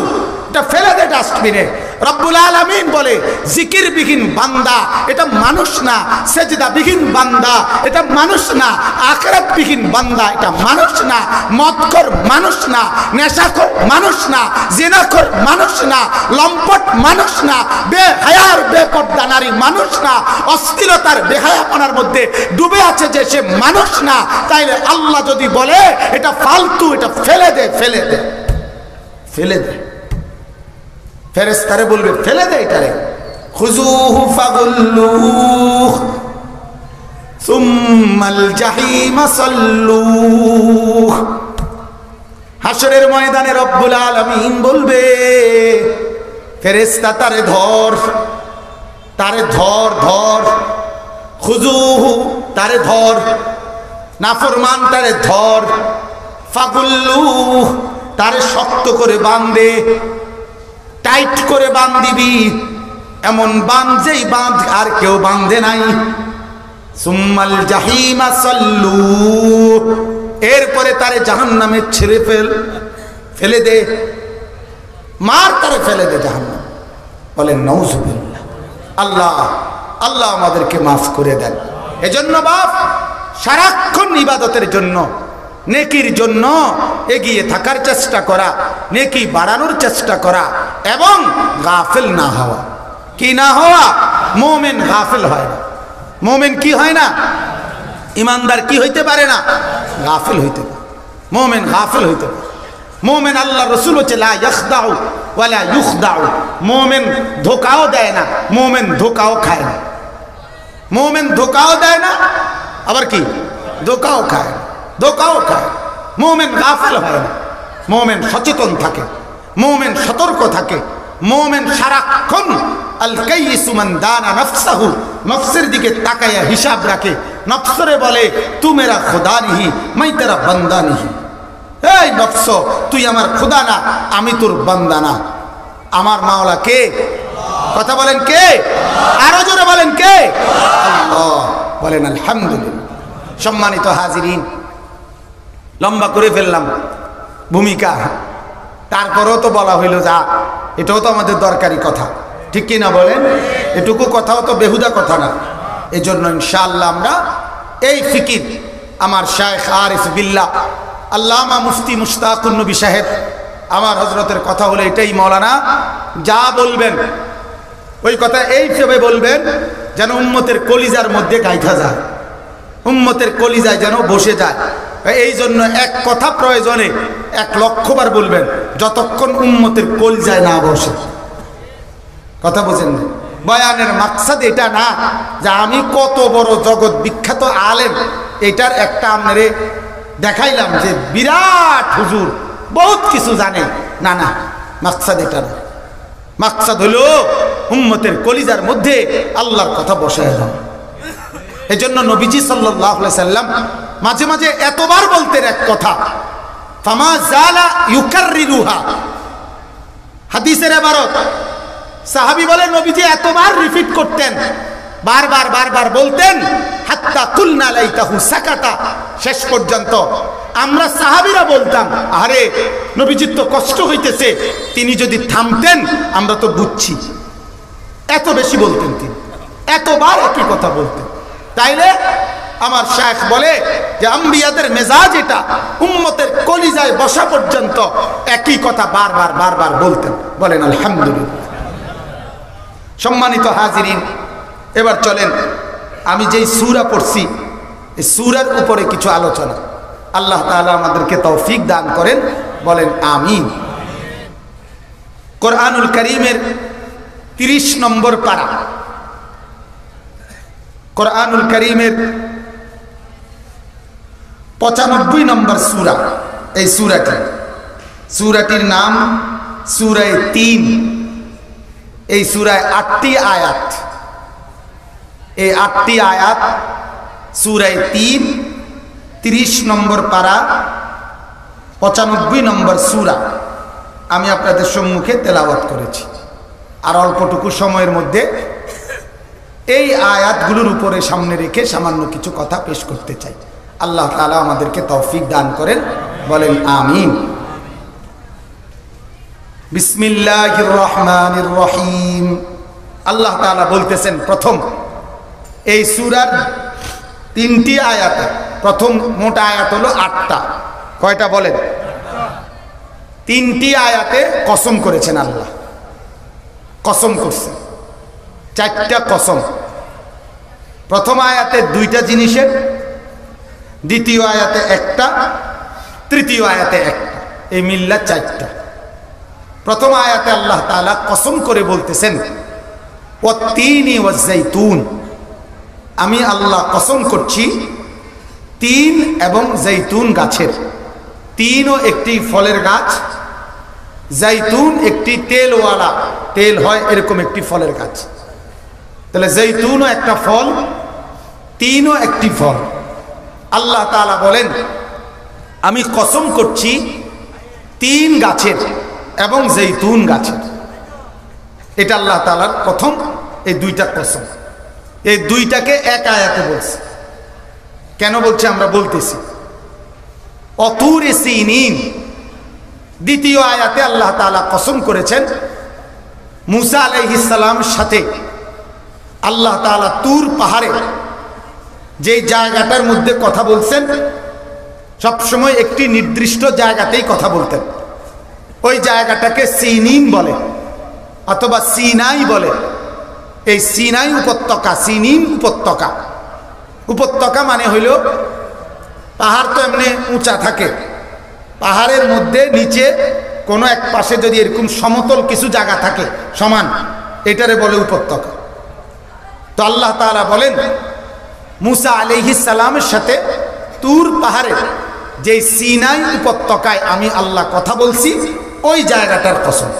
এটা ফেলে দে ডাস্টবিনে। রব্বুল আলামিন বলে জিকির বিহীন বান্দা এটা মানুষ না, সেজদা বিহীন বান্দা এটা মানুষ না, আখিরাত বিহীন বান্দা এটা মানুষ না, মদখোর মানুষ না, নেশাখোর মানুষ না, জিনাখোর মানুষ না, লম্পট মানুষ না, বেহায়ার বেপর্দা নারী মানুষ না, অশ্লীলতার বেহায়াপনার মধ্যে ডুবে আছে যে সে মানুষ না। তাইলে আল্লাহ যদি বলে এটা ফালতু, এটা ফেলে দে, ফেলে দে, ফেলে দে। ফেরেশতারে বলবে ফেলে দে এটারে। খুযুহু ফাগুল্লুহ সুম্মাল জাহিমা সাল্লুহ। হাশরের ময়দানে রব্বুল আলামিন বলবে ফেরেশতা তারে ধর, তারে ধর, ধর। খুযুহু তারে ধর, নাফরমান তারে ধর। ফাগুল্লুহ তারে শক্ত করে বাঁধে, টাইট করে বাঁধিবি, এমন বাঁধ যেই বাঁধ আর কেউ বাঁধে নাই। সুম্মাল জাহিমা সাল্লু, এরপরে তারে জাহান্নামে ছেড়ে ফেলে দে, মার তারে ফেলে দে জাহান্নাম। বলেন নাউজুবিল্লাহ। আল্লাহ আল্লাহ আমাদেরকে মাফ করে দেন। এজন্য বাপ সারাক্ষণ ইবাদতের জন্য, নেকির জন্য এগিয়ে থাকার চেষ্টা করা, নেকি বাড়ানোর চেষ্টা করা এবং গাফিল না হওয়া। কি না হওয়া? মুমিন গাফিল হয় না। মুমিন কি হয় না? ইমানদার কি হইতে পারে না? গাফিল হইতে পারে। মুমিন গাফিল হইতে পারে। মুমিন, আল্লাহ রাসূল হচ্ছে লা ইয়াখদাউ ওয়ালা ইউখদাউ। মুমিন ধোঁকাও দেয় না, মুমিন ধোঁকাও খায় না। মুমিন ধোঁকাও দেয় না, আবার কি ধোঁকাও খায় না, ধোঁকাও খায়। মুমিন গাফিল হয় না, মুমিন সচেতন থাকে, মুমিন সতর্ক থাকে, মুমিন সারাক্ষণ আল কাইয়িসু মান দানা নাফসাহু, নফসের দিকে তাকায়া হিসাব রাখে। নফসরে বলে তু মেরা খুদা নিহি মাই তেরা বান্দা নিহি। এই নফস, তুই আমার খুদা না, আমি তোর বান্দা না। আমার মাওলা কে? কথা বলেন কে? আরো জোরে বলেন কে? আল্লাহ। বলেন আলহামদুলিল্লাহ। সম্মানিত হাজিরিন, লম্বা করে ফেললাম ভূমিকা, তারপরেও তো বলা হইল যা, এটাও তো আমাদের দরকারি কথা, ঠিক কি না বলেন? এটুকু কথাও তো বেহুদা কথা না। এই জন্য ইনশাআল্লাহ আমরা এই ফিকির আমার শায়েখ আরিফ বিল্লাহ আল্লামা মুফতি মুশতাকুন নবী সাহেব, আমার হজরতের কথা হলো এটাই, মৌলানা যা বলবেন ওই কথা এইভাবে বলবেন যেন উম্মতের কলিজার মধ্যে গাইথা যায়, উম্মতের কলিজায় যেন বসে যায়। এই জন্য এক কথা প্রয়োজনে 1,00,000 বার বলবেন, যতক্ষণ উম্মতের কলিজায় না বসে। কথা বোঝেন না? বয়ানের মাকসাদ এটা না যে আমি কত বড় জগৎ বিখ্যাত আলেম, এটার একটা আমরে দেখাইলাম যে বিরাট হুজুর বহুত কিছু জানে, না না, মাকসাদ এটা না। মাকসাদ হলো উম্মতের কলিজার মধ্যে আল্লাহর কথা বসায় দাও। এই জন্য নবীজি সাল্লাল্লাহু আলাইহি সাল্লাম মাঝে মাঝে এতবার বলতেন এক কথা, ফামা জালা ইউকাররিরুহা। হাদিসের ইবারত, সাহাবী বলে নবীজি এতবার রিপিট করতেন, বারবার বারবার বলতেন, হাত্তা কুলনা লাইতাহু সাকাতা। শেষ পর্যন্ত আমরা সাহাবীরা বলতাম, আরে নবীজির তো কষ্ট হইতেছে, তিনি যদি থামতেন আমরা তো বুঝছি। এত বেশি বলতেন তিনি, এতবার একই কথা বলতেন। তাইলে আমার শায়েখ বলে যে আম্বিয়াদের মেজাজ এটা, উম্মতের কলিজায় বসা পর্যন্ত একই কথা বারবার বারবার বলতেন। বলেন আলহামদুলিল্লাহ। সম্মানিত হাজিরিন, এবার চলেন আমি যেই সূরা পড়ছি এই সূরার উপরে কিছু আলোচনা। আল্লাহ তাআলা আমাদেরকে তৌফিক দান করেন, বলেন আমিন। কোরআনুল কারীমের 30 নম্বর পারা, কোরআনুল কারীমের 95 নম্বর সূরা। এই সূরাটির নাম সূরা 3। এই সূরায় 8টি আয়াত। এই 8টি আয়াত সূরা 3, 30 নম্বর পারা, 95 নম্বর সূরা আমি আপনাদের সম্মুখে তেলাওয়াত করেছি। আর অল্পটুকু সময়ের মধ্যে এই আয়াতগুলোর উপরে সামনে রেখে সামান্য কিছু কথা পেশ করতে চাই। আল্লাহ তাআলা আমাদেরকে তৌফিক দান করেন, বলেন আমিন। বিসমিল্লাহির রহমানির রহিম। আল্লাহ তাআলা বলতেছেন, প্রথম এই সূরার 3টি আয়াতে, প্রথম মোট আয়াত হলো 8টা। কয়টা বলেন? 3টি আয়াতে কসম করেছেন আল্লাহ, কসম করছেন, 4টা কসম। প্রথম আয়াতে 2টা জিনিসের, দ্বিতীয় আয়াতে 1টা, তৃতীয় আয়াতে 1টা, এই মিল্লা 4টা। প্রথম আয়াতে আল্লাহ তাআলা কসম করে বলতেছেন, ওয়াত-তিনি ওয়াজ-জাইতুন, আমি আল্লাহ কসম করছি তিন এবং জৈতুন গাছের। তিনও একটি ফলের গাছ, জৈতুন একটি তেলওয়ালা, তেল হয় এরকম একটি ফলের গাছ। তাহলে জৈতুনও একটা ফল, তিনও একটি ফল। আল্লাহ তাআলা বলেন, আমি কসম করছি তিন গাছের এবং জৈতুন গাছের। এটা আল্লাহ তাআলার প্রথম এই 2টা কসম। এই 2টাকে এক আয়াতে বলছে। কেন বলছে আমরা বলতেছি। অতুরে সিনিন, দ্বিতীয় আয়াতে আল্লাহ তাআলা কসম করেছেন মুসা আলাইহিস সালামের সাথে আল্লাহ তাআলা তুর পাহাড়ে যেই জায়গাটার মধ্যে কথা বলছেন সবসময় একটি নির্দিষ্ট জায়গাতেই কথা বলতেন। ওই জায়গাটাকে সিনিন বলে অথবা সিনাই বলে। এই সিনাই উপত্যকা, সিনিন উপত্যকা। উপত্যকা মানে হইল পাহাড় তো এমনি উঁচা থাকে, পাহাড়ের মধ্যে নিচে কোনো এক পাশে যদি এরকম সমতল কিছু জায়গা থাকে সমান, এটারে বলে উপত্যকা। তো আল্লাহ তাআলা বলেন মুসা আলাইহিস সালামের সাথে তুর পাহাড়ে যে সিনাই উপত্যকায় আমি আল্লাহ কথা বলছি, ওই জায়গাটার কসম।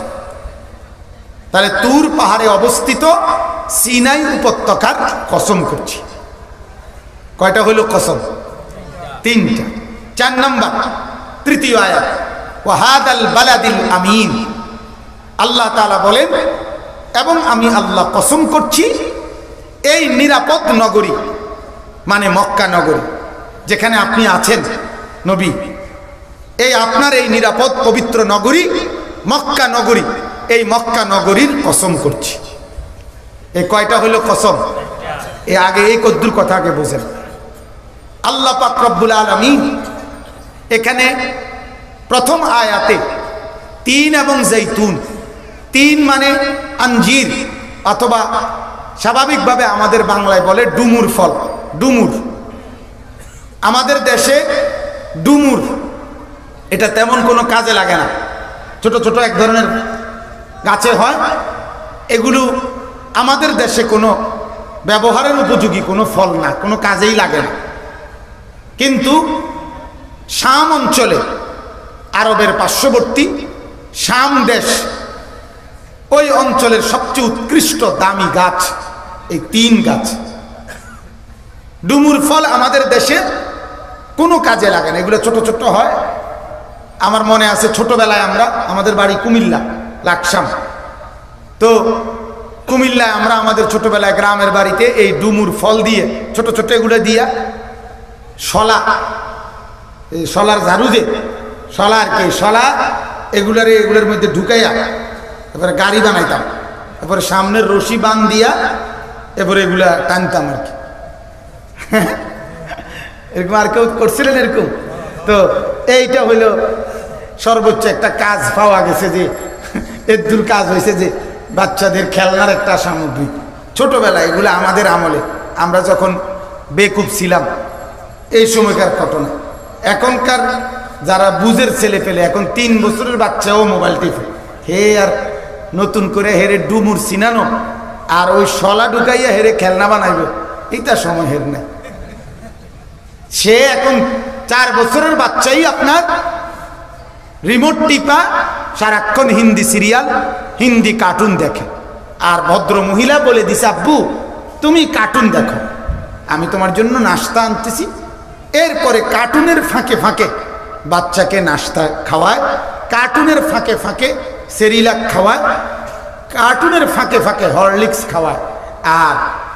তাহলে তুর পাহাড়ে অবস্থিত সিনাই উপত্যকার কসম করছি। কয়টা হইল কসম? তিনটা। 4 নম্বর, তৃতীয় আয়াত, ওয়াহাদাল বালাদিল আমিন। আল্লাহ তাআলা বলেন এবং আমি আল্লাহ কসম করছি এই নিরাপদ নগরী, মানে মক্কা নগরী যেখানে আপনি আছেন নবী, এই আপনার এই নিরাপদ পবিত্র নগরী মক্কা নগরী, এই মক্কা নগরীর কসম করছি। এই কয়টা হলো কসম? এ আগে এই কদ্দুর কথা আগে বোঝেন। আল্লাহ পাক রব্বুল আলামিন এখানে প্রথম আয়াতে তিন এবং জৈতুন, তিন মানে আঞ্জির অথবা স্বাভাবিকভাবে আমাদের বাংলায় বলে ডুমুর ফল। ডুমুর আমাদের দেশে ডুমুর এটা তেমন কোনো কাজে লাগে না, ছোট ছোট এক ধরনের গাছে হয়। এগুলো আমাদের দেশে কোনো ব্যবহারের উপযোগী কোনো ফল না, কোনো কাজেই লাগে না। কিন্তু শাম অঞ্চলে, আরবের পার্শ্ববর্তী শাম দেশ, ওই অঞ্চলের সবচেয়ে উৎকৃষ্ট দামি গাছ এই তিন গাছ। ডুমুর ফল আমাদের দেশে কোনো কাজে লাগে না, এগুলো ছোট ছোট হয়। আমার মনে আছে ছোটবেলায় আমরা, আমাদের বাড়ি কুমিল্লা লাকসাম, তো কুমিল্লায় আমরা আমাদের ছোটবেলায় গ্রামের বাড়িতে এই ডুমুর ফল দিয়ে ছোট ছোট এগুলো দিয়া শলা, এই শলার ঝাড়ু যে শলা আর কি, শলা এগুলোর মধ্যে ঢুকাইয়া এবারে গাড়ি বানাইতাম, এরপরে সামনের রশি বান দিয়া এরপরে এগুলা টানতাম আর কি। এরকম আর কেউ করছিলেন এরকম? তো এইটা হইল সর্বোচ্চ একটা কাজ পাওয়া গেছে, যে এর দূর কাজ হয়েছে যে বাচ্চাদের খেলনার একটা সামগ্রী। ছোটবেলায় এগুলো আমাদের আমলে, আমরা যখন বেকুব ছিলাম এই সময়কার ঘটনা। এখনকার যারা বুঝের ছেলে পেলে, এখন 3 বছরের বাচ্চাও মোবাইল টিপে, হে আর নতুন করে হেরে ডুমুর চিনানো আর ওই শলা ঢুকাইয়া হেরে খেলনা বানাইবে, এইটা সময় হের নাই। সে এখন 4 বছরের বাচ্চাই আপনার রিমোট টিপা সারাক্ষণ হিন্দি সিরিয়াল, হিন্দি কার্টুন দেখে। আর ভদ্র মহিলা বলে দিছে, আব্বু তুমি কার্টুন দেখো, আমি তোমার জন্য নাস্তা আনতেছি। এরপরে কার্টুনের ফাঁকে ফাঁকে বাচ্চাকে নাস্তা খাওয়ায়, কার্টুনের ফাঁকে ফাঁকে সেরিলাক খাওয়ায়, কার্টুনের ফাঁকে ফাঁকে হরলিক্স খাওয়ায়। আর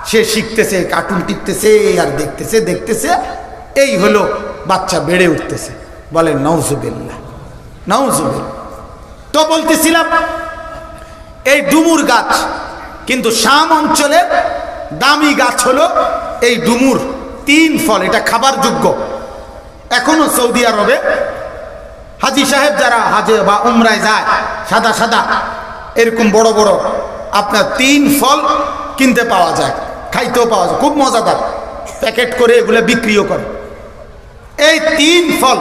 সে শিখতেছে, কার্টুন টিপতেছে আর দেখতেছে দেখতেছে, এই হলো বাচ্চা বেড়ে উঠতেছে। বলে নাউজুবিল্লাহ, নাউজুবিল্লাহ। তো বলতেছিলাম এই ডুমুর গাছ কিন্তু শাম অঞ্চলের দামি গাছ হলো এই ডুমুর 3 ফল। এটা খাবার যোগ্য। এখনো সৌদি আরবে হাজি সাহেব যারা হাজে বা উমরায় যায়, সাদা সাদা এরকম বড় বড় আপনার 3 ফল কিনতে পাওয়া যায়, খাইতেও পাওয়া যায়, খুব মজাদার। প্যাকেট করে এগুলো বিক্রিও করে। এই 3 ফল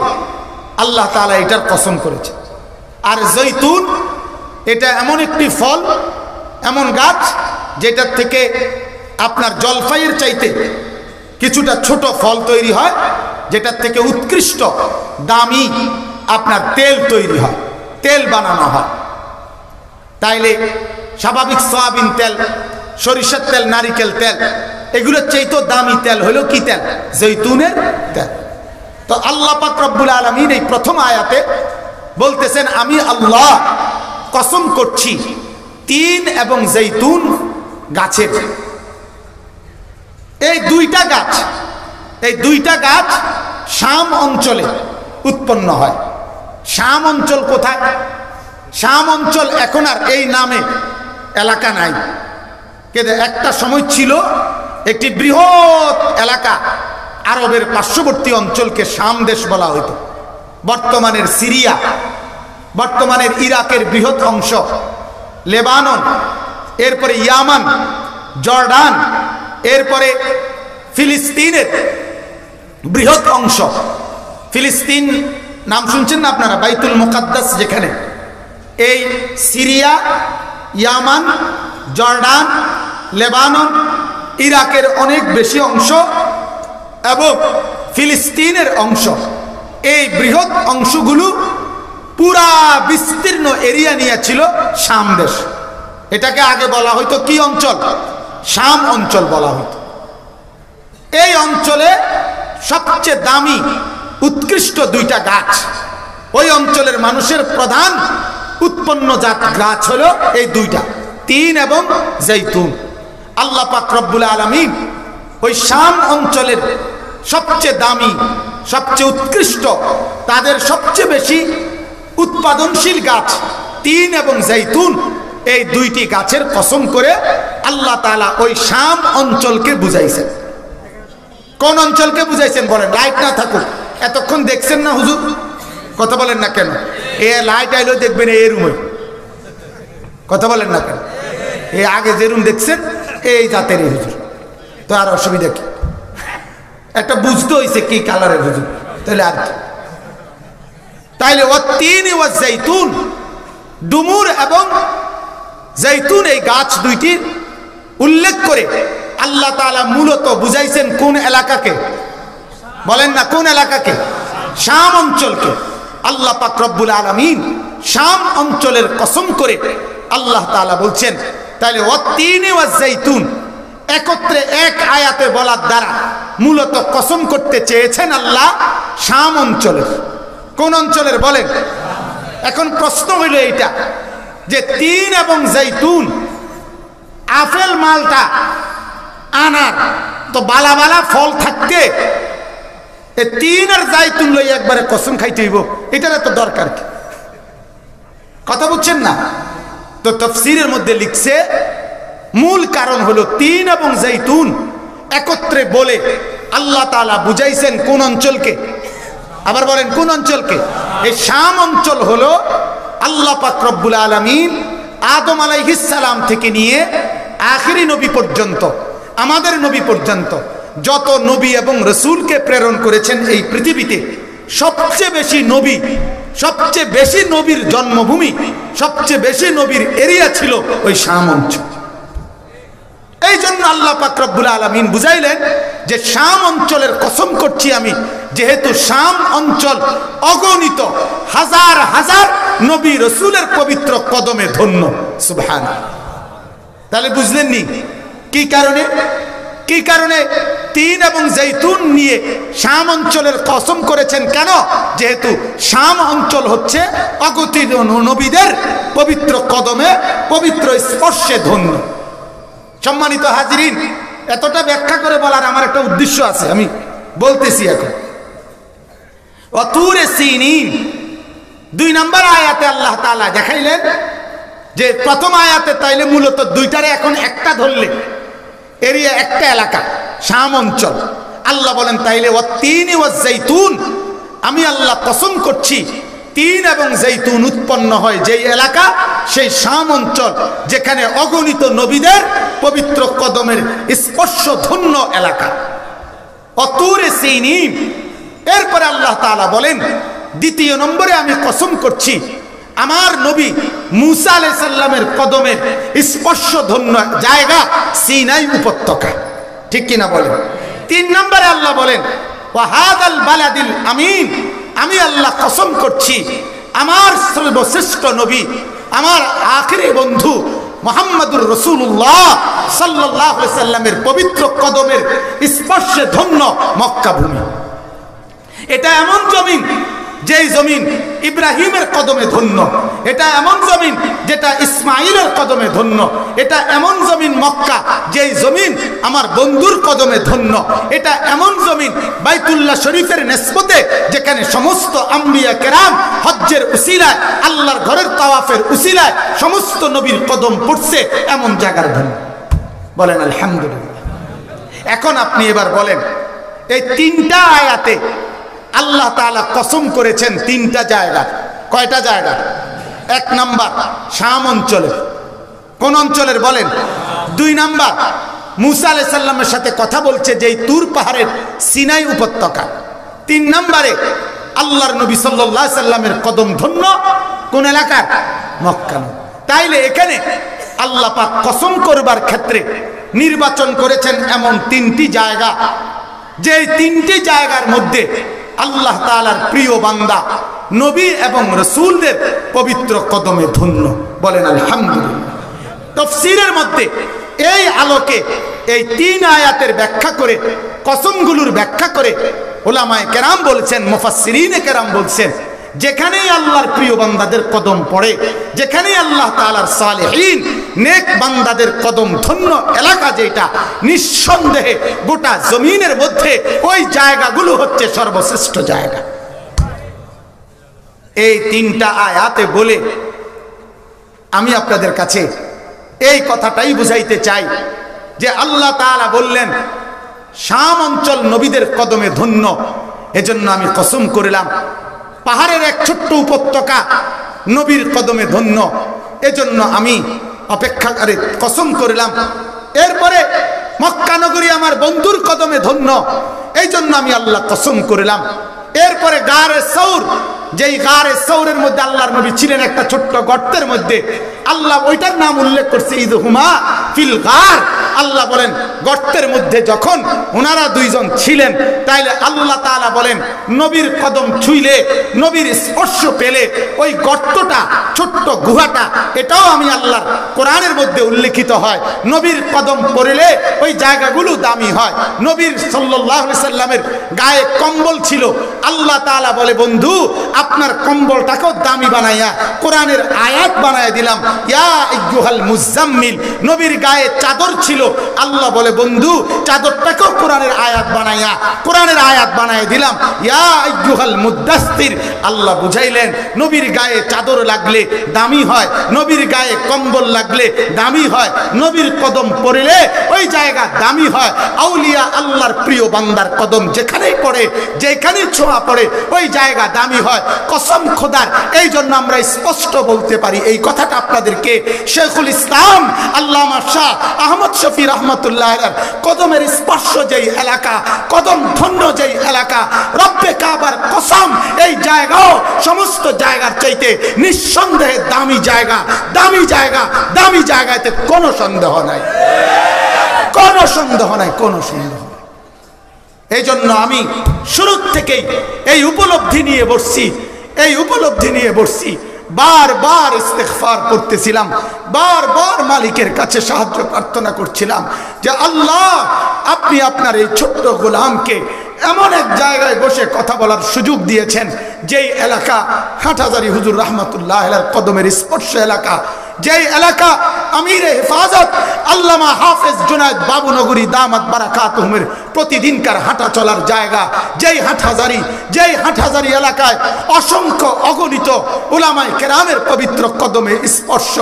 আল্লাহ তাআলা এটার কসম করেছে। আর জৈতুন এটা এমন একটি ফল, এমন গাছ যেটার থেকে আপনার জলফাইয়ের চাইতে কিছুটা ছোট ফল তৈরি হয়, যেটার থেকে উৎকৃষ্ট দামি আপনার তেল তৈরি হয়, তেল বানানো হয়। তাইলে স্বাভাবিক সয়াবিন তেল, সরিষার তেল, নারিকেল তেল, এগুলোর চাইতে দামি তেল হলো কি তেল? জৈতুনের তেল। তো আল্লাহ পাক রব্বুল আলামিন এই প্রথম আয়াতে বলতেছেন আমি আল্লাহ কসম করছি তিন এবং জৈতুন গাছের। এই দুইটা গাছ শাম অঞ্চলে উৎপন্ন হয়। শাম অঞ্চল কোথায়? শাম অঞ্চল এখন আর এই নামে এলাকা নাই, কিন্তু একটা সময় ছিল একটি বৃহৎ এলাকা আরবের পার্শ্ববর্তী অঞ্চলকে শাম দেশ বলা হতো। বর্তমানের সিরিয়া, বর্তমানের ইরাকের বৃহৎ অংশ, লেবানন, এরপরে ইয়ামান, জর্ডান, এরপরে ফিলিস্তিনের বৃহৎ অংশ। ফিলিস্তিন নাম শুনছেন না আপনারা, বাইতুল মুকাদ্দাস যেখানে, এই সিরিয়া, ইয়ামান, জর্ডান, লেবানন, ইরাকের অনেক বেশি অংশ এবং ফিলিস্তিনের অংশ, এই বৃহৎ অংশগুলো পুরা বিস্তীর্ণ এরিয়া নিয়ে ছিল শাম দেশ। এটাকে আগে বলা হইতো কি অঞ্চল? শাম অঞ্চল বলা হইতো। এই অঞ্চলে সবচেয়ে দামি উৎকৃষ্ট দুইটা গাছ, ওই অঞ্চলের মানুষের প্রধান উৎপন্নজাত গাছ হলো এই দুইটা, তিন এবং জৈতুন। আল্লাহ পাক রব্বুল আলামিন ওই শাম অঞ্চলের সবচেয়ে দামি, সবচেয়ে উৎকৃষ্ট, তাদের সবচেয়ে বেশি উৎপাদনশীল গাছ তিন এবং জৈতুন, এই দুইটি গাছের কসম করে আল্লাহ তাআলা ওই শাম অঞ্চলকে বুঝাইছেন। কোন অঞ্চলকে বুঝাইছেন বলেন? লাইট না থাকুক, এতক্ষণ দেখছেন না হুজুর? কথা বলেন না কেন? এ লাইট আইলেও দেখবেন এই রুমে, কথা বলেন না কেন? এই আগে যে রুম দেখছেন এই জাতের হুজুর, তো আর অসুবিধা কি? একটা বুঝতে হয়েছে কি কালারের হুজুর, তাহলে আর কি? তাইলে ও তিন ও জৈতুন, ডুমুর এবং জৈতুন, এই গাছ দুইটির উল্লেখ করে আল্লাহ তাআলা মূলত বুঝাইছেন কোন এলাকাকে? বলেন না, কোন এলাকাকে? শাম অঞ্চলকে। আল্লাহ পাক রব্বুল আলামিন শাম অঞ্চলের কসম করে আল্লাহ তাআলা বলছেন, তাইলে ও তিন ও জৈতুন একত্রে এক আয়াতে বলার দ্বারা মূলত কসম করতে চেয়েছেন আল্লাহ শাম অঞ্চলের। কোন অঞ্চলের বলেন? এখন প্রশ্ন হইল এইটা যে তিন এবং জৈতুন, আপেল মালটা আনার তো বালা বালা ফল থাকতে এই তিন আর জৈতুন লই একবারে কসম খাইতে হইব, এটার এত দরকার কি? কথা বুঝছেন না? তো তাফসীরের মধ্যে লিখছে মূল কারণ হলো তিন এবং জৈতুন একত্রে বলে আল্লাহ তাআলা বুঝাইছেন কোন অঞ্চলকে? আবার বলেন কোন অঞ্চলকে? এই শাম অঞ্চল হলো আল্লাহ পাক রব্বুল আলামিন আদম আলাইহিস সালাম থেকে নিয়ে আখিরি নবী পর্যন্ত, আমাদের নবী পর্যন্ত যত নবী এবং রাসূলকে প্রেরণ করেছেন এই পৃথিবীতে, সবচেয়ে বেশি নবী, সবচেয়ে বেশি নবীর জন্মভূমি, সবচেয়ে বেশি নবীর এরিয়া ছিল ওই শাম অঞ্চল। এই জন্য আল্লাহ পাক রব্বুল আলামিন বুঝাইলেন যে শাম অঞ্চলের কসম করছি আমি, যেহেতু শাম অঞ্চল অগণিত হাজার হাজার নবী রাসূলের পবিত্র কদমে ধন্য। সুবহানাল্লাহ। তাহলে বুঝলেন নি কি কারণে? কি কারণে তিন এবং জৈতুন নিয়ে শাম অঞ্চলের কসম করেছেন? কেন? যেহেতু শাম অঞ্চল হচ্ছে অগণিত নবীদের পবিত্র কদমে, পবিত্র স্পর্শে ধন্য। সম্মানিত হাজিরিন, এতটা ব্যাখ্যা করে বলার আমার একটা উদ্দেশ্য আছে, আমি বলতেছি এখন। ওয়াতুরে সিনিন, 2 নম্বর আয়াতে আল্লাহ তাআলা দেখাইলেন যে প্রথম আয়াতে তাইলে মূলত দুইটারে এখন একটা ধরলে এরিয়া, একটা এলাকা শাম অঞ্চল। আল্লাহ বলেন তাইলে ওয়াতিন ওয়াজৈতুন, আমি আল্লাহ কসম করছি তিন এবং জৈতুন উৎপন্ন হয় যেই এলাকা, সেই শাম অঞ্চল, যেখানে অগণিত নবীদের পবিত্র কদমের স্পর্শ ধন্য এলাকা। অতুরে সিনিন। এরপরে আল্লাহ তাআলা বলেন দ্বিতীয় নম্বরে আমি কসম করছি আমার নবী মুসা আলাইহিস সালামের কদমের স্পর্শ ধন্য জায়গা সিনাই উপত্যকা। ঠিক কিনা বলেন? 3 নম্বরে আল্লাহ বলেন ওয়াহাদাল বালাদিল আমিন, আমি আল্লাহ কসম করছি আমার সর্বশ্রেষ্ঠ নবী, আমার আখিরি বন্ধু মুহাম্মদুর রাসূলুল্লাহ সাল্লাল্লাহু আলাইহি সাল্লামের পবিত্র কদমের স্পর্শে ধন্য মক্কা ভূমি। এটা এমন জমিন যেই জমিন ইব্রাহিমের কদমে ধন্য, এটা এমন জমিন যেটা ইসমাইলের কদমে ধন্য, এটা এমন জমিন মক্কা যেই জমিন আমার বন্ধুর কদমে ধন্য, এটা এমন জমিন বাইতুল্লাহ শরীফের নিসবতে যেখানে সমস্ত আম্বিয়া কেরাম হজ্জের উসিলায়, আল্লাহর ঘরের তাওয়াফের উসিলায় সমস্ত নবীর কদম পড়ছে, এমন জায়গার ধন্য। বলেন আলহামদুলিল্লাহ। এখন আপনি এবার বলেন এই তিনটা আয়াতে আল্লাহ তাআলা কসম করেছেন তিনটা জায়গা। কয়টা জায়গা? এক নাম্বার শাম অঞ্চলে। কোন অঞ্চলের বলেন? 2 নাম্বার মুসা আলাইহিস সালামের সাথে কথা বলছে যেই তুর পাহাড়ের সিনাই উপত্যকা। 3 নম্বরে আল্লাহর নবী সাল্লাল্লাহু আলাইহি সাল্লামের কদম ধন্য কোন এলাকার? মক্কা। তাইলে এখানে আল্লাহ পাক কসম করবার ক্ষেত্রে নির্বাচন করেছেন এমন 3টি জায়গা, যে 3টি জায়গার মধ্যে আল্লাহ তাআলার প্রিয় বান্দা নবী এবং রাসূলদের পবিত্র কদমে ধন্য। বলেন আলহামদুলিল্লাহ। তাফসীরের মধ্যে এই আলোকে এই 3 আয়াতের ব্যাখ্যা করে, কসমগুলোর ব্যাখ্যা করে উলামায়ে কেরাম বলছেন, মুফাসসিরিনে কেরাম বলছেন, যেখানেই আল্লাহর প্রিয় বান্দাদের কদম পড়ে, যেখানেই আল্লাহ তাআলার সালেহীন নেক বান্দাদের কদম ধন্য এলাকা, যেটা নিঃসন্দেহে গোটা জমিনের মধ্যে ওই জায়গাগুলো হচ্ছে সর্বশ্রেষ্ঠ জায়গা। এই 3টা আয়াতে বলে আমি আপনাদের কাছে এই কথাটাই বুঝাইতে চাই যে আল্লাহ তাআলা বললেন শাম অঞ্চল নবীদের কদমে ধন্য। এজন্য আমি কসম করিলাম পাহাড়ের এক ছোট্ট উপত্যকা নবীর কদমে ধন্য। এজন্য আমি অপেক্ষাকারী কসম করিলাম। এরপরে মক্কা নগরী আমার বন্ধুর কদমে ধন্য, এই জন্য আমি আল্লাহ কসম করিলাম। এরপরে গারে সৌর, যেই গারে সৌরের মধ্যে আল্লাহর নবী ছিলেন একটা ছোট্ট গর্তের মধ্যে, আল্লাহ ওইটার নাম উল্লেখ করছে ইদহুমা ফিল গার। আল্লাহ বলেন গর্তের মধ্যে যখন ওনারা 2 জন ছিলেন, তাইলে আল্লাহ তাআলা বলেন নবীর কদম ছুঁইলে, নবীর স্পর্শ পেলে ওই গর্তটা, ছোট্ট গুহাটা, এটাও আমি আল্লাহর কোরআনের মধ্যে উল্লেখিত হয়। নবীর কদম পড়লে ওই জায়গাগুলো দামি হয়। নবীর সাল্লাল্লাহু আলাইহি সাল্লামের গায়ে কম্বল ছিল, আল্লাহ তাআলা বলে বন্ধু আপনার কম্বলটাকেও দামি বানাইয়া কোরআনের আয়াত বানাইয়া দিলাম। ইয়া আইয়ুহাল মুজাম্মিল, নবীর গায়ে চাদর ছিল, আল্লাহ বলে বন্ধু চাদরটাকেও কোরআনের আয়াত বানাইয়া কোরআনের আয়াত বানাইয়া দিলাম। ইয়া আইয়ুহাল মুদাসসির, আল্লাহ বুঝাইলেন নবীর গায়ে চাদর লাগলে দামি হয়, নবীর গায়ে কম্বল লাগলে দামি হয়, নবীর কদম পড়লে ওই জায়গা দামি হয়। আউলিয়া আল্লাহর প্রিয় বান্দার কদম যেখানেই পড়ে, যেখানেই ছোঁয়া পড়ে, ওই জায়গা দামি হয়। কসম খোদার, এই জন্য আমরা স্পষ্ট বলতে পারি এই কথাটা আপনাদেরকে। শেখুল ইসলাম আল্লামা শাহ আহমদ শফি রহমতুল্লাহ আলাইহির কদমের স্পর্শ যেই এলাকা, কদম ধন্য যেই এলাকা, রব্বে কাবার কসম এই জায়গাও সমস্ত জায়গার চাইতে নিঃসন্দেহে দামি জায়গা। দামি জায়গা, দামি জায়গাতে কোনো সন্দেহ নাই, কোনো সন্দেহ নাই, কোনো সন্দেহ নাই। এই জন্য আমি শুরু থেকেই এই উপলব্ধি নিয়ে বসছি, এই উপলব্ধি নিয়ে বসছি। বারবার ইস্তেগফার করতেছিলাম, বারবার মালিকের কাছে সাহায্য প্রার্থনা করছিলাম যে আল্লাহ আপনি আপনার এই ছোট্ট গোলামকে এমন এক জায়গায় বসে কথা বলার সুযোগ দিয়েছেন, যেই এলাকা হাটহাজারী হুজুর রহমতুল্লাহ আলাইহির কদমের স্পর্শ এলাকা, যেই এলাকা আমিরে হেফাজত আল্লামা হাফেজ জুনায়েদ বাবুনগরী দামাত বারাকাতুহুমের প্রতিদিনকার হাঁটা চলার জায়গা, যেই হাটহাজারী এলাকায় অসংখ্য অগণিত উলামায়ে কেরামের পবিত্র কদমে স্পর্শ।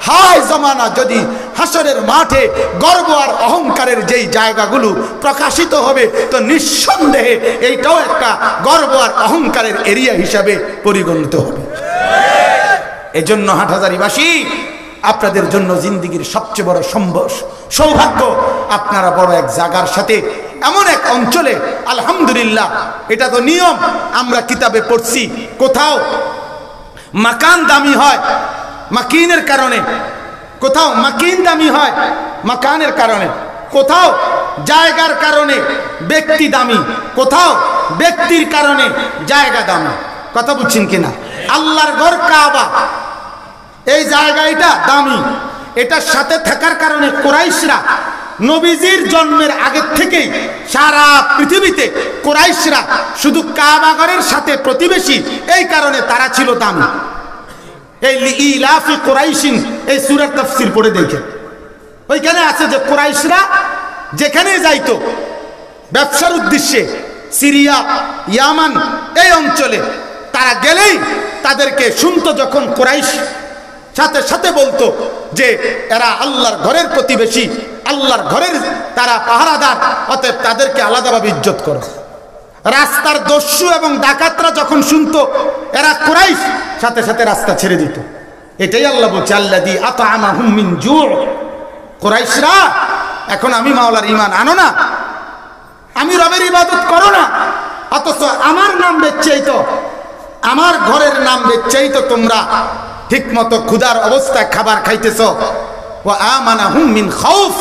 হায় জমানা যদি হাসরের মাঠে গর্ব আর অহংকারের যেই জায়গাগুলো প্রকাশিত হবে, তো নিঃসন্দেহে এইটাও একটা গর্ব আর অহংকারের এরিয়া হিসাবে পরিগণিত হবে। এজন্য হাটহাজারীবাসী, আপনাদের জন্য জিন্দেগির সবচেয়ে বড় সৌভাগ্য, আপনারা বড় এক জায়গার সাথে, এমন এক অঞ্চলে, আলহামদুলিল্লাহ। এটা তো নিয়ম, আমরা কিতাবে পড়ছি, কোথাও মাকান দামি হয় মাকিনের কারণে, কোথাও মাকিন দামি হয় মাকানের কারণে, কোথাও জায়গার কারণে ব্যক্তি দামি, কোথাও ব্যক্তির কারণে জায়গা দামি। কথা বুঝছেন কিনা? আল্লাহর ঘর কাবা, এই জায়গাটা দামি, এটার সাথে থাকার কারণে কুরাইশরা নবীজির জন্মের আগের থেকেই সারা পৃথিবীতে কুরাইশরা শুধু কাবা ঘরের সাথে প্রতিবেশী, এই কারণে তারা ছিল দামি। এই ইলাফি কুরাইশিন, এই সূরার তাফসীর পড়ে দেখেন, ওইখানে আছে যে কুরাইশরা যেখানে যাইতো ব্যবসার উদ্দেশ্যে, সিরিয়া, ইয়ামান এই অঞ্চলে তারা গেলেই তাদেরকে শুনতো যখন কুরাইশ, সাথে সাথে বলতো যে এরা আল্লাহর ঘরের প্রতিবেশী, আল্লাহর ঘরের তারা পাহারাদার, অতএব তাদেরকে আলাদাভাবে ইজ্জত করো। রাস্তার দস্যু এবং ডাকাতরা যখন শুনতো এরা কুরাইশ, সাথে সাথে রাস্তা ছেড়ে দিত। এটাই আল্লাহ বলছে আল্লাযী আতআমাহুম মিন জু'। কুরাইশরা, এখন আমি মাওলার ঈমান আনো না, আমি রবের ইবাদত করো না, অথচ আমার নাম বেচেই তো, আমার ঘরের নাম বেচেই তো তোমরা ঠিক মতো ক্ষুধার অবস্থায় খাবার খাইতেছ। ওয়া আমানাহুম মিন খাউফ,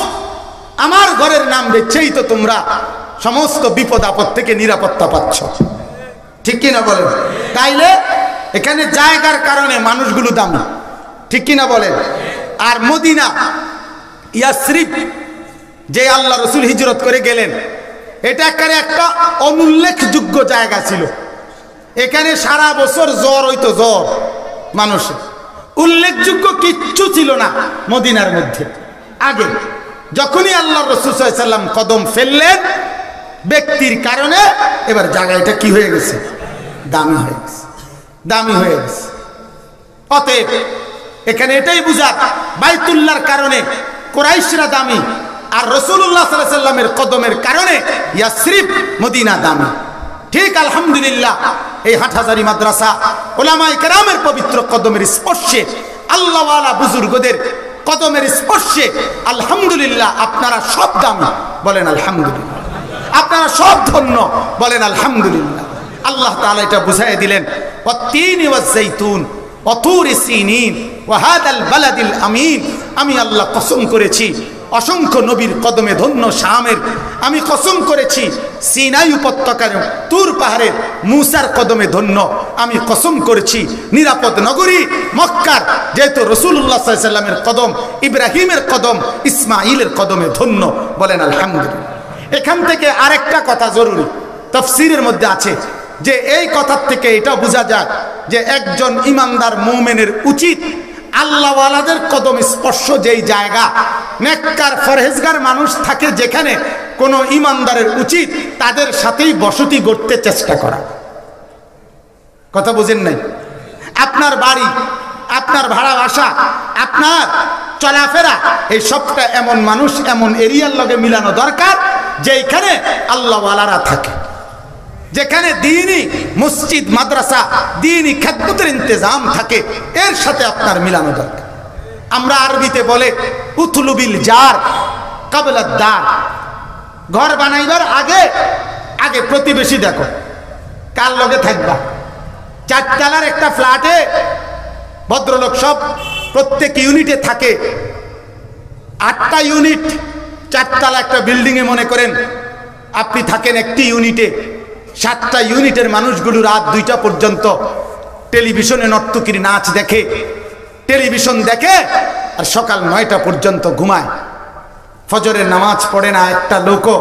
আমার ঘরের নাম বেচেই তো তোমরা সমস্ত বিপদ আপদ থেকে নিরাপত্তা পাচ্ছ। ঠিক কিনা বলেন? তাইলে এখানে জায়গার কারণে মানুষগুলো দামি, ঠিক কিনা বলেন? আর মদিনা, ইয়াসরিব, যে আল্লাহ রসুল হিজরত করে গেলেন, এটা একটা অনুল্লেখযোগ্য জায়গা ছিল। এখানে সারা বছর জ্বর হইতো, জ্বর মানুষের। উল্লেখযোগ্য কিচ্ছু ছিল না মদিনার মধ্যে আগে। যখনই আল্লাহ রসুল সাল্লাল্লাহু আলাইহি ওয়াসাল্লাম কদম ফেললেন, ব্যক্তির কারণে এবার জায়গাটা কি হয়ে গেছে? দামি হয়ে গেছে, দামি হয়ে গেছে। অতএব এখানে এটাই বুঝার, বাইতুল্লাহর কারণে কুরাইশরা দামি, আর রাসূলুল্লাহ সাল্লাল্লাহু আলাইহি ওয়াসাল্লামের কদমের কারণে ইয়াসরিব, মদিনা দামি। ঠিক আলহামদুলিল্লাহ, এই হাটহাজারী মাদ্রাসা উলামায়ে কেরামের পবিত্র কদমের স্পর্শে, আল্লাহওয়ালা বুজুর্গদের কদমের স্পর্শে আলহামদুলিল্লাহ আপনারা সব দামি, বলেন আলহামদুলিল্লাহ। আপনারা সব ধন্য, বলেন আলহামদুলিল্লাহ। আল্লাহ তাআলা এটা বুঝাই দিলেন, ওয়াত-তিনি ওয়াজ-যাইতুন ওয়া তুরি সিনিন ওয়া হাদাল বালাদিল আমিন। আমি আল্লাহ কসম করেছি অসংখ্য নবীর কদমে ধন্য শামের, আমি কসম করেছি সিনাই উপত্যকার তুর পাহাড়ের মুসার কদমে ধন্য, আমি কসম করেছি নিরাপদ নগরী মক্কার, যেহেতু রাসূলুল্লাহ সাল্লাল্লাহু আলাইহি ওয়াসাল্লামের কদম, ইব্রাহিমের কদম, ইসমাঈলের কদমে ধন্য, বলেন আলহামদুলিল্লাহ। এখান থেকে আরেকটা কথা জরুরি, তাফসীরের মধ্যে আছে যে এই কথার থেকে এটা বোঝা যায় যে একজন ঈমানদার মুমিনের উচিত আল্লাহওয়ালাদের কদম স্পর্শ যেই জায়গা, নেককার ফরহেজগার মানুষ থাকে যেখানে, কোনো ঈমানদারের উচিত তাদের সাথেই বসতি গড়তে চেষ্টা করা। কথা বুঝেন নাই? আপনার বাড়ি, আপনার ভাড়া বাসা, আপনার চলাফেরা, এই সবটা এমন মানুষ, এমন এরিয়ার লগে মিলানো দরকার যেখানে আল্লাহওয়ালারা থাকে, যেখানে দ্বীনি মসজিদ মাদ্রাসা, দ্বীনি খেদমতের ইন্তজাম থাকে, এর সাথে আপনার মিলানো দরকার। আমরা আরবিতে বলে উতলুবিল জার কাবলাদ দার, ঘর বানাইবার আগে আগে প্রতিবেশী দেখো কার লগে থাকবা। চারতলার একটা ফ্ল্যাটে ভদ্রলোক সব প্রত্যেক ইউনিটে থাকে, 8টা ইউনিট, চারতলা একটা বিল্ডিংয়ে মনে করেন আপনি থাকেন একটি ইউনিটে, 7টা ইউনিটের মানুষগুলো রাত 2টা পর্যন্ত টেলিভিশনে নর্তকীর নাচ দেখে, টেলিভিশন দেখে, আর সকাল 9টা পর্যন্ত ঘুমায়, ফজরের নামাজ পড়ে না একটা লোকও।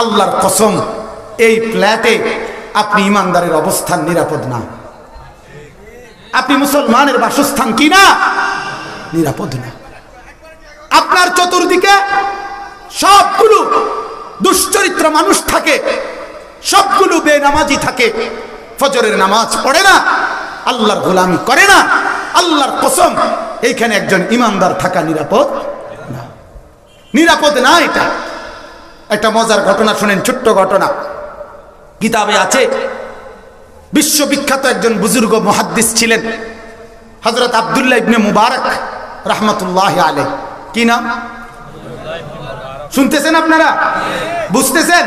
আল্লাহর কসম, এই ফ্ল্যাটে আপনি ইমানদারের অবস্থান নিরাপদ না। আপনি মুসলমানের বাসস্থান কি না? নিরাপদ না। আপনার চতুর্দিকে সবগুলো দুশ্চরিত্র মানুষ থাকে, সবগুলো বেনামাজি থাকে, ফজরের নামাজ পড়ে না, আল্লাহর গোলামি করে না। আল্লাহর কসম, এইখানে একজন ইমানদার থাকা নিরাপদ না, নিরাপদ না। এটা একটা মজার ঘটনা শুনেন, ছোট্ট ঘটনা, কিতাবে আছে। বিশ্ববিখ্যাত একজন বুজুর্গ মুহাদ্দিস ছিলেন হযরত আব্দুল্লাহ ইবনে মুবারক রাহমাতুল্লাহি আলাইহি। কি নাম? শুনতেছেন আপনারা? বুঝতেছেন?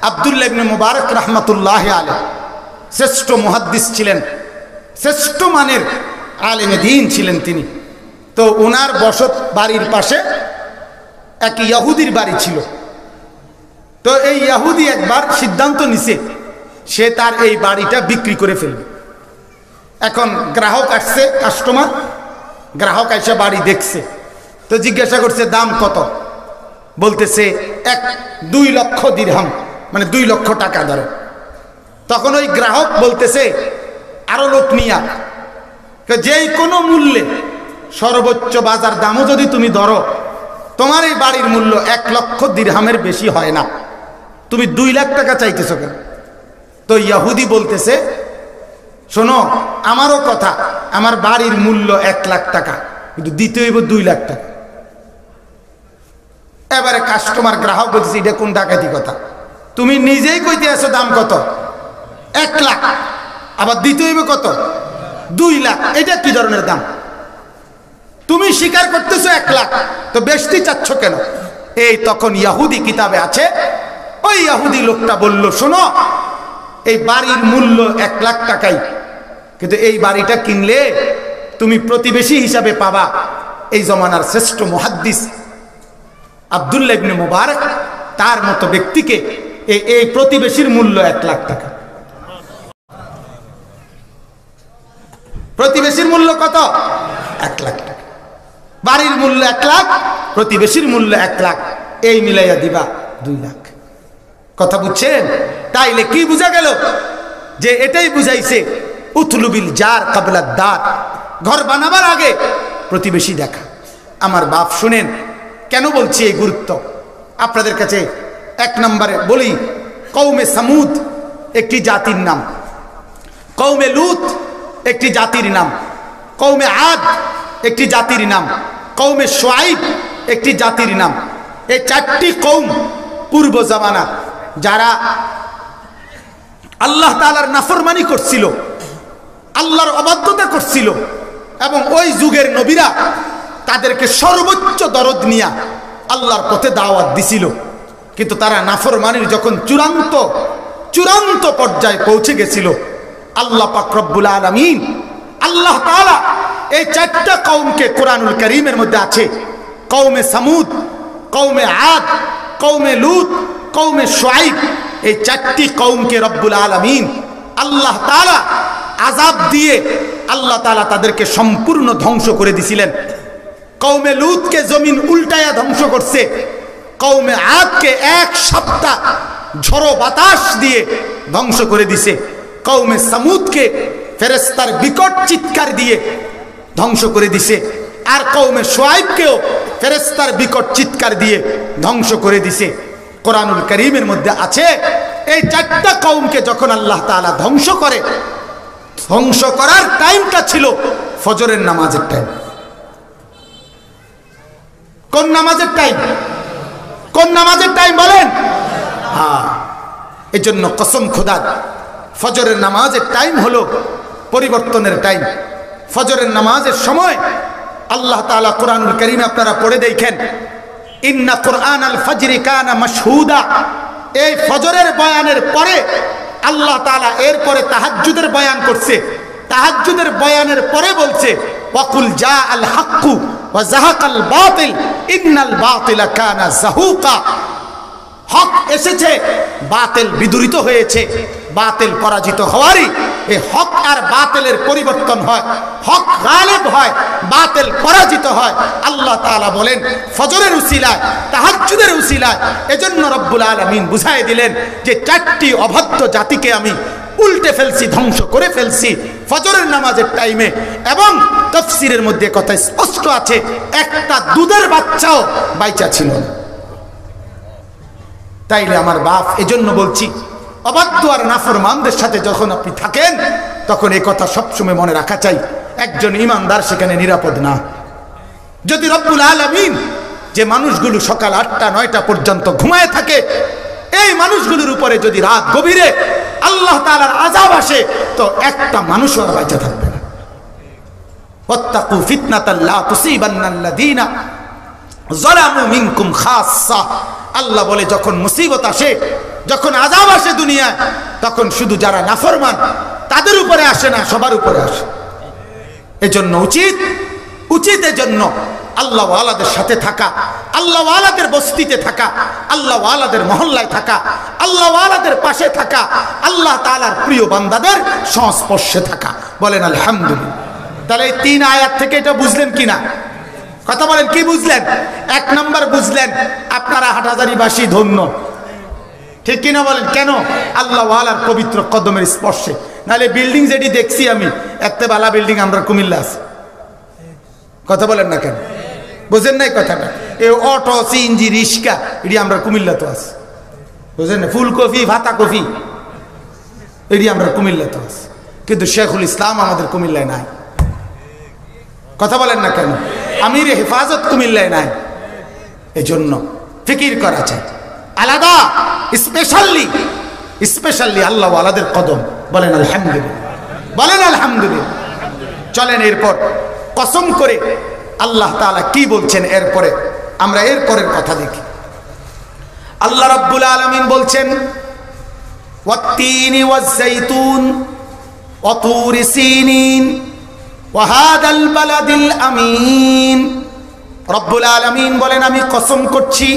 আব্দুল্লাহ ইবনে মুবারক রাহমাতুল্লাহি আলাইহি শ্রেষ্ঠ মুহাদ্দিস ছিলেন, শ্রেষ্ঠ মানের আলেমে দ্বীন ছিলেন তিনি। তো ওনার বসত বাড়ির পাশে এক ইহুদির বাড়ি ছিল। তো এই ইহুদি একবার সিদ্ধান্ত নিছে সে তার এই বাড়িটা বিক্রি করে ফেলবে। এখন গ্রাহক আসছে, কাস্টমার গ্রাহক এসে বাড়ি দেখছে, তো জিজ্ঞাসা করছে দাম কত? বলতেছে 2 লক্ষ দিরহাম, মানে 2 লক্ষ টাকা ধরে। তখন ওই গ্রাহক বলতেছে আরো লোক নিয়া, যেই কোনো মূল্যে সর্বোচ্চ বাজার দামও যদি তুমি ধরো, তোমার এই বাড়ির মূল্য 1 লক্ষ দিরহামের বেশি হয় না, তুমি 2 লাখ টাকা চাইতেছো কেন? তো ইহুদি বলতেছে শোনো, আমারও কথা, আমার বাড়ির মূল্য 1 লাখ টাকা, কিন্তু দিতে হইব 2 লাখ টাকা। এবারে কাস্টমার গ্রাহক বলছে এটা কোন ডাকাতি কথা, তুমি নিজেই কইতে আছো দাম কত 1 লাখ, আবার দিতে হইবে কত 2 লাখ, এটা কি ধরনের দাম? তুমি স্বীকার করতেছো 1 লাখ, তো বেশি চাচ্ছ কেন? এই তখন ইহুদি কিতাবে আছে, ওই ইহুদি লোকটা বলল, শোনো এই বাড়ির মূল্য 1 লাখ টাকাই, কিন্তু এই বাড়িটা কিনলে তুমি প্রতিবেশী হিসাবে পাবা এই জমানার শ্রেষ্ঠ মুহাদ্দিস আব্দুল্লাহ ইবনে মুবারক, তার মতো ব্যক্তিকে। এই প্রতিবেশীর মূল্য 1 লাখ টাকা। প্রতিবেশীর মূল্য কত? 1 লাখ টাকা। বাড়ির মূল্য 1 লাখ, প্রতিবেশীর মূল্য 1 লাখ, এই মিলাইয়া দিবা 2 লাখ। কথা বুঝছেন? তাইলে কি বুঝা গেল? যে এটাই বুঝাইছে উতলুবিল জার কাবলা দার, ঘর বানাবার আগে প্রতিবেশী দেখা। আমার বাপ শুনেন কেন বলছি এই গুরুত্ব আপনাদের কাছে। 1 নম্বরে বলি, কওমে সামুদ একটি জাতির নাম, কওমে লুত একটি জাতির নাম, কওমে আদ একটি জাতির নাম, কওমে শুআইব একটি জাতির নাম। এই 4টি কওম পূর্ব জামানা যারা আল্লাহ তাআলার নাফরমানি করছিল, আল্লাহর অবাধ্যতা করছিল, এবং ওই যুগের নবীরা তাদেরকে সর্বোচ্চ দরদ নিয়া আল্লাহর পথে দাওয়াত দিছিল। কিন্তু তারা নাফরমানির যখন চূড়ান্ত পর্যায়ে পৌঁছে গেছিল, আল্লাহ পাক রব্বুল আলামিন আল্লাহ তাআলা এই 4টা কওমকে কোরআনুল কারীমের মধ্যে আছে, কওমে সামুদ, কওমে আদ, কওমে লুত, কওমে শুআইব, এই 4টি কওমকে রব্বুল আলামিন আল্লাহ তাআলা আযাব দিয়ে আল্লাহ তাআলা তাদেরকে সম্পূর্ণ ধ্বংস করে দিছিলেন। কওমে লুতকে জমিন উল্টায়া ধ্বংস করছে, কওমে আদকে 1 সপ্তাহ ঝড়ো বাতাস দিয়ে ধ্বংস করে দিছে, কওমে সামুদকে ফেরেশতার বিকট চিৎকার দিয়ে ধ্বংস করে দিছে, আর কওমে শুআইবকেও ফেরেশতার বিকট চিৎকার দিয়ে ধ্বংস করে দিছে। কোরআনুল কারীমের মধ্যে আছে, এই 4টা কওমকে যখন আল্লাহ তাআলা ধ্বংস করে, ধ্বংস করার টাইমটা ছিল ফজরের নামাজের টাইম। কোন নামাজের টাইম? কোন নামাজের টাইম বলেন? হ্যাঁ, এজন্য কসম খোদার, ফজরের নামাজের টাইম হলো পরিবর্তনের টাইম। ফজরের নামাজের সময় আল্লাহ তাআলা কোরআনুল কারীমে আপনারা পড়ে দেখেন, ইন্না কুরআনাল ফাজরি কানা মাশহুদা। এই ফজরের বয়ানের পরে আল্লাহ তাআলা এরপরে তাহাজ্জুদের বয়ান করছে। তাহাজ্জুদের বয়ানের পরে বলছে, ওয়াকুল জাআল হাক্কু ওয়া যাহাকাল বাতিল ইন্নাল বাতিলা কানা যাহুকা। হক এসেছে, বাতিল বিদূরিত হয়েছে, বাতিল পরাজিত হওয়ারই এই হক আর বাতিলের পরিবর্তন হয়, হক গালেব হয়, বাতিল পরাজিত হয়। আল্লাহ তাআলা বলেন ফজরের উসিলায়, তাহাজ্জুদের উসিলায়। এজন্য রব্বুল আলামিন বুঝাই দিলেন যে 4টি অবাধ্য জাতিকে আমি উল্টে ফেলছি, ধ্বংস করে ফেলছি ফজরের নামাজের টাইমে। এবং তাফসীরের মধ্যে কথা স্পষ্ট আছে, একটা দুধের বাচ্চাও বাইচা ছিল না। তাইলে আমার বাপ, এজন্য বলছি, অবাধ্য আর নাফরমানদের সাথে যখন আপনি থাকেন, তখন এই কথা সবসময় মনে রাখা চাই, একজন ইমানদার সেখানে নিরাপদ না। যদি রব্বুল আলামিন যে মানুষগুলো সকাল 8টা-9টা পর্যন্ত ঘুমায় থাকে, এই মানুষগুলোর উপরে যদি রাত গভীরে আল্লাহ তাআলার আযাব আসে, তো একটা মানুষও আর বেঁচে থাকবে না। ওয়াত্তাকু ফিতনাতাল লা তুসিবান্নাল্লাযীনা যালামু মিনকুম খাসসা। আল্লাহ বলে, যখন মুসিবত আসে, যখন আযাব আসে দুনিয়ায়, তখন শুধু যারা নাফরমান তাদের উপরে আসে না, সবার উপরে আসে। এজন্য উচিত এজন্য আল্লাহ ওয়ালাদের সাথে থাকা, আল্লাহ ওয়ালাদের বস্তিতে থাকা, আল্লাহ ওয়ালাদের মহল্লায় থাকা, আল্লাহ ওয়ালাদের পাশে থাকা, আল্লাহ তাআলার প্রিয় বান্দাদের সংস্পর্শে থাকা। বলেন আলহামদুলিল্লাহ। তাহলে এই 3 আয়াত থেকে এটা বুঝলেন কিনা? কথা বলেন, কি বুঝলেন? 1 নাম্বার বুঝলেন, আপনারা হাটহাজারীবাসী ধন্য, ঠিক কিনা বলেন? কেন? আল্লাহ ওয়ালার পবিত্র কদমের স্পর্শে। নাহলে বিল্ডিং যেটি দেখছি আমি, এতে বালা বিল্ডিং আমরা কুমিল্লা আছে। কথা বলেন না কেন? বুঝেন নাই কথাটা? এই অটো, সিএনজি, রিক্সা, এটি আমরা কুমিল্লা তো আছে। বুঝেন না? ফুলকপি, ভাতা কপি, এটি আমরা কুমিল্লা তো আছে। কিন্তু শেখুল ইসলাম আমাদের কুমিল্লায় নাই। কথা বলেন না কেন? আমির হেফাজত কুমিল্লায় নাই। এজন্য ফিকির করা চাই, আলাদা স্পেশালি আল্লাহ ওয়ালাদের কদম। বলেন আলহামদুলিল্লাহ, বলেন আলহামদুলিল্লাহ। চলেন এরপর কসম করে আল্লাহ তাআলা কি বলছেন, এরপরে আমরা এরপরের কথা দেখি। আল্লাহ রাব্বুল আলামিন বলছেন ওয়াত্তিনি ওয়াজ-যাইতুন ওয়া তুরি সিনিন ওয়া হাদাল বালাদিল আমিন। রব্বুল আলামিন বলেন আমি কসম করছি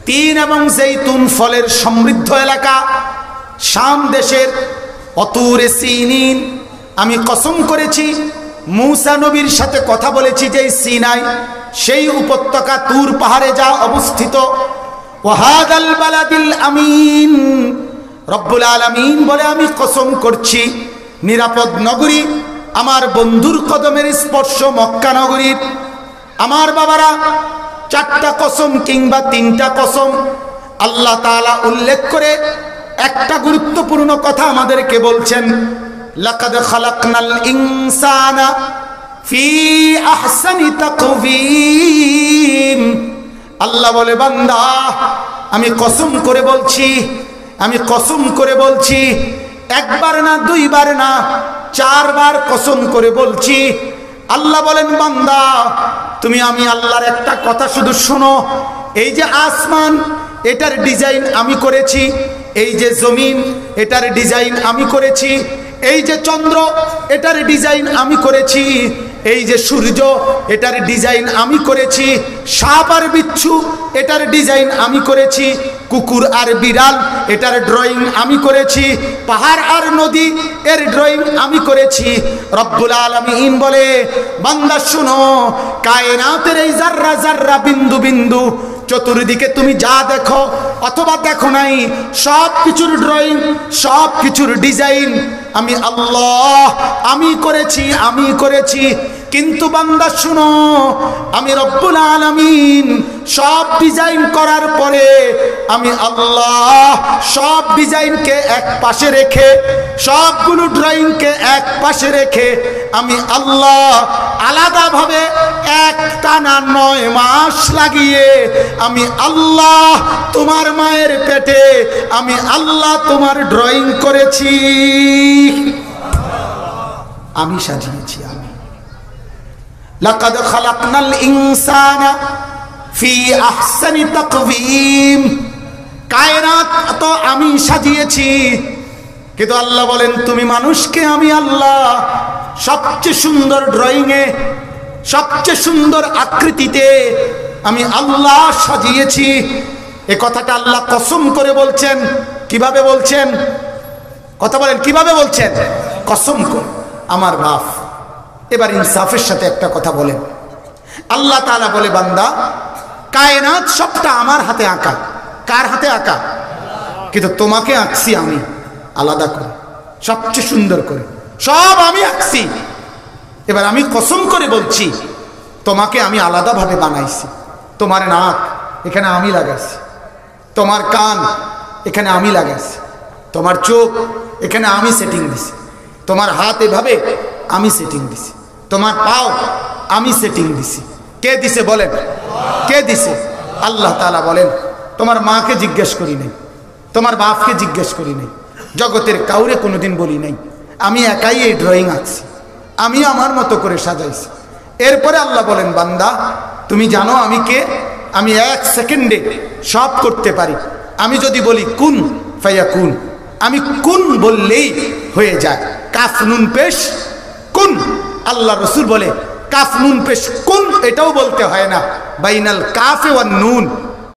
তিন এবং জৈতুন ফলের সমৃদ্ধ এলাকা শাম দেশের, ওয়া তুরি সিনিন আমি কসম করেছি মূসা নবীর সাথে কথা বলেছি যে সিনাই সেই উপত্যকা তুর পাহাড়ে যা অবস্থিত, ওয়া হাদাল বালাদিল আমিন। রব্বুল আলামিন বলে আমি কসম করছি নিরাপদ নগরী, আমার বন্ধুর কদমের স্পর্শ মক্কা নগরীর। আমার বাবারা, চারটা কসম কিংবা তিনটা কসম আল্লাহ তাআলা উল্লেখ করে একটা গুরুত্বপূর্ণ কথা আমাদেরকে বলছেন, লাকাদ খালাকনাল ইনসানা ফি আহসানি তাকওয়িম। আল্লাহ বলে বান্দা আমি কসম করে বলছি, আমি কসম করে বলছি, একবার না দুইবার না চারবার কসম করে বলছি। আল্লাহ বলেন বান্দা তুমি আমি আল্লাহর একটা কথা শুধু শোনো, এই যে আসমান এটার ডিজাইন আমি করেছি, এই যে জমিন এটার ডিজাইন আমি করেছি, এই যে চন্দ্র এটার ডিজাইন আমি করেছি, এই যে সূর্য এটার ডিজাইন আমি করেছি, সাপ আর বিচ্ছু এটার ডিজাইন আমি করেছি, কুকুর আর বিড়াল এটার ড্রয়িং আমি করেছি, পাহাড় আর নদী এর ড্রয়িং আমি করেছি। রব্বুল আলামিন বলে বান্দা শুনো, কায়নাতের এই জাররা জাররা বিন্দু বিন্দু চতুর্দিকে তুমি যা দেখো অথবা দেখো নাই, সব কিছুর ড্রয়িং সব কিছুর ডিজাইন আমি আল্লাহ আমি করেছি। কিন্তু বান্দা শুনো, আমি রব্বুল আলামিন সব ডিজাইন করার পরে আমি আল্লাহ সব ডিজাইনকে এক পাশে রেখে, সবগুলো ড্রয়িংকে এক পাশে রেখে আমি আল্লাহ আলাদাভাবে এক টানা 9 মাস লাগিয়ে আমি আল্লাহ তোমার মায়ের পেটে আমি আল্লাহ তোমার ড্রয়িং করেছি, আমি সাজিয়েছি। আমি লাকাদ খালাকনাল ইনসানা ফি আহসানি তাকওয়িম, কায়নাত তো আমি সাজিয়েছি। কিন্তু আল্লাহ বলেন তুমি মানুষকে আমি আল্লাহ সবচেয়ে সুন্দর ড্রয়িংয়ে সবচেয়ে সুন্দর আকৃতিতে আমি আল্লাহ সাজিয়েছি। এ কথাটা আল্লাহ কসম করে বলছেন। কিভাবে বলছেন? কথা বলেন, কিভাবে বলছেন? কসম করে। আমার বাপ এবার ইনসাফের সাথে একটা কথা বলেন। আল্লাহ তাআলা বলে বান্দা কায়নাত সবটা আমার হাতে আঁকা। কার হাতে আঁকা? কিন্তু তোমাকে আঁকছি আমি আলাদা করে, সবচেয়ে সুন্দর করে, সব আমি আঁকছি। এবার আমি কসম করে বলছি তোমাকে আমি আলাদাভাবে বানাইছি। তোমার নাক এখানে আমি লাগাইছি, তোমার কান এখানে আমি লাগাইছি, তোমার চোখ এখানে আমি সেটিং দিছি, তোমার হাত এভাবে আমি সেটিং দিছি, তোমার পাও আমি সেটিং দিছি। কে দিছে বলেন? কে দিছে? আল্লাহ তাআলা বলেন তোমার মাকে জিজ্ঞেস করি নাই, তোমার বাপকে জিজ্ঞেস করি নাই, জগতের কাউরে কোনোদিন বলি নাই, আমি একাই এই ড্রয়িং আঁকছি, আমি আমার মতো করে সাজাইছি। এরপরে আল্লাহ বলেন বান্দা তুমি জানো আমি কে? আমি 1 সেকেন্ডে সব করতে পারি। আমি যদি বলি কুন ফায়াকুন, আমি কুন বললেই হয়ে যায়। কাফ নুন পেশ কুন। আল্লাহ রসুল বলে কাফ নুন পেশ কুন এটাও বলতে হয় না, বাইনাল কাফে ওয়ান নুন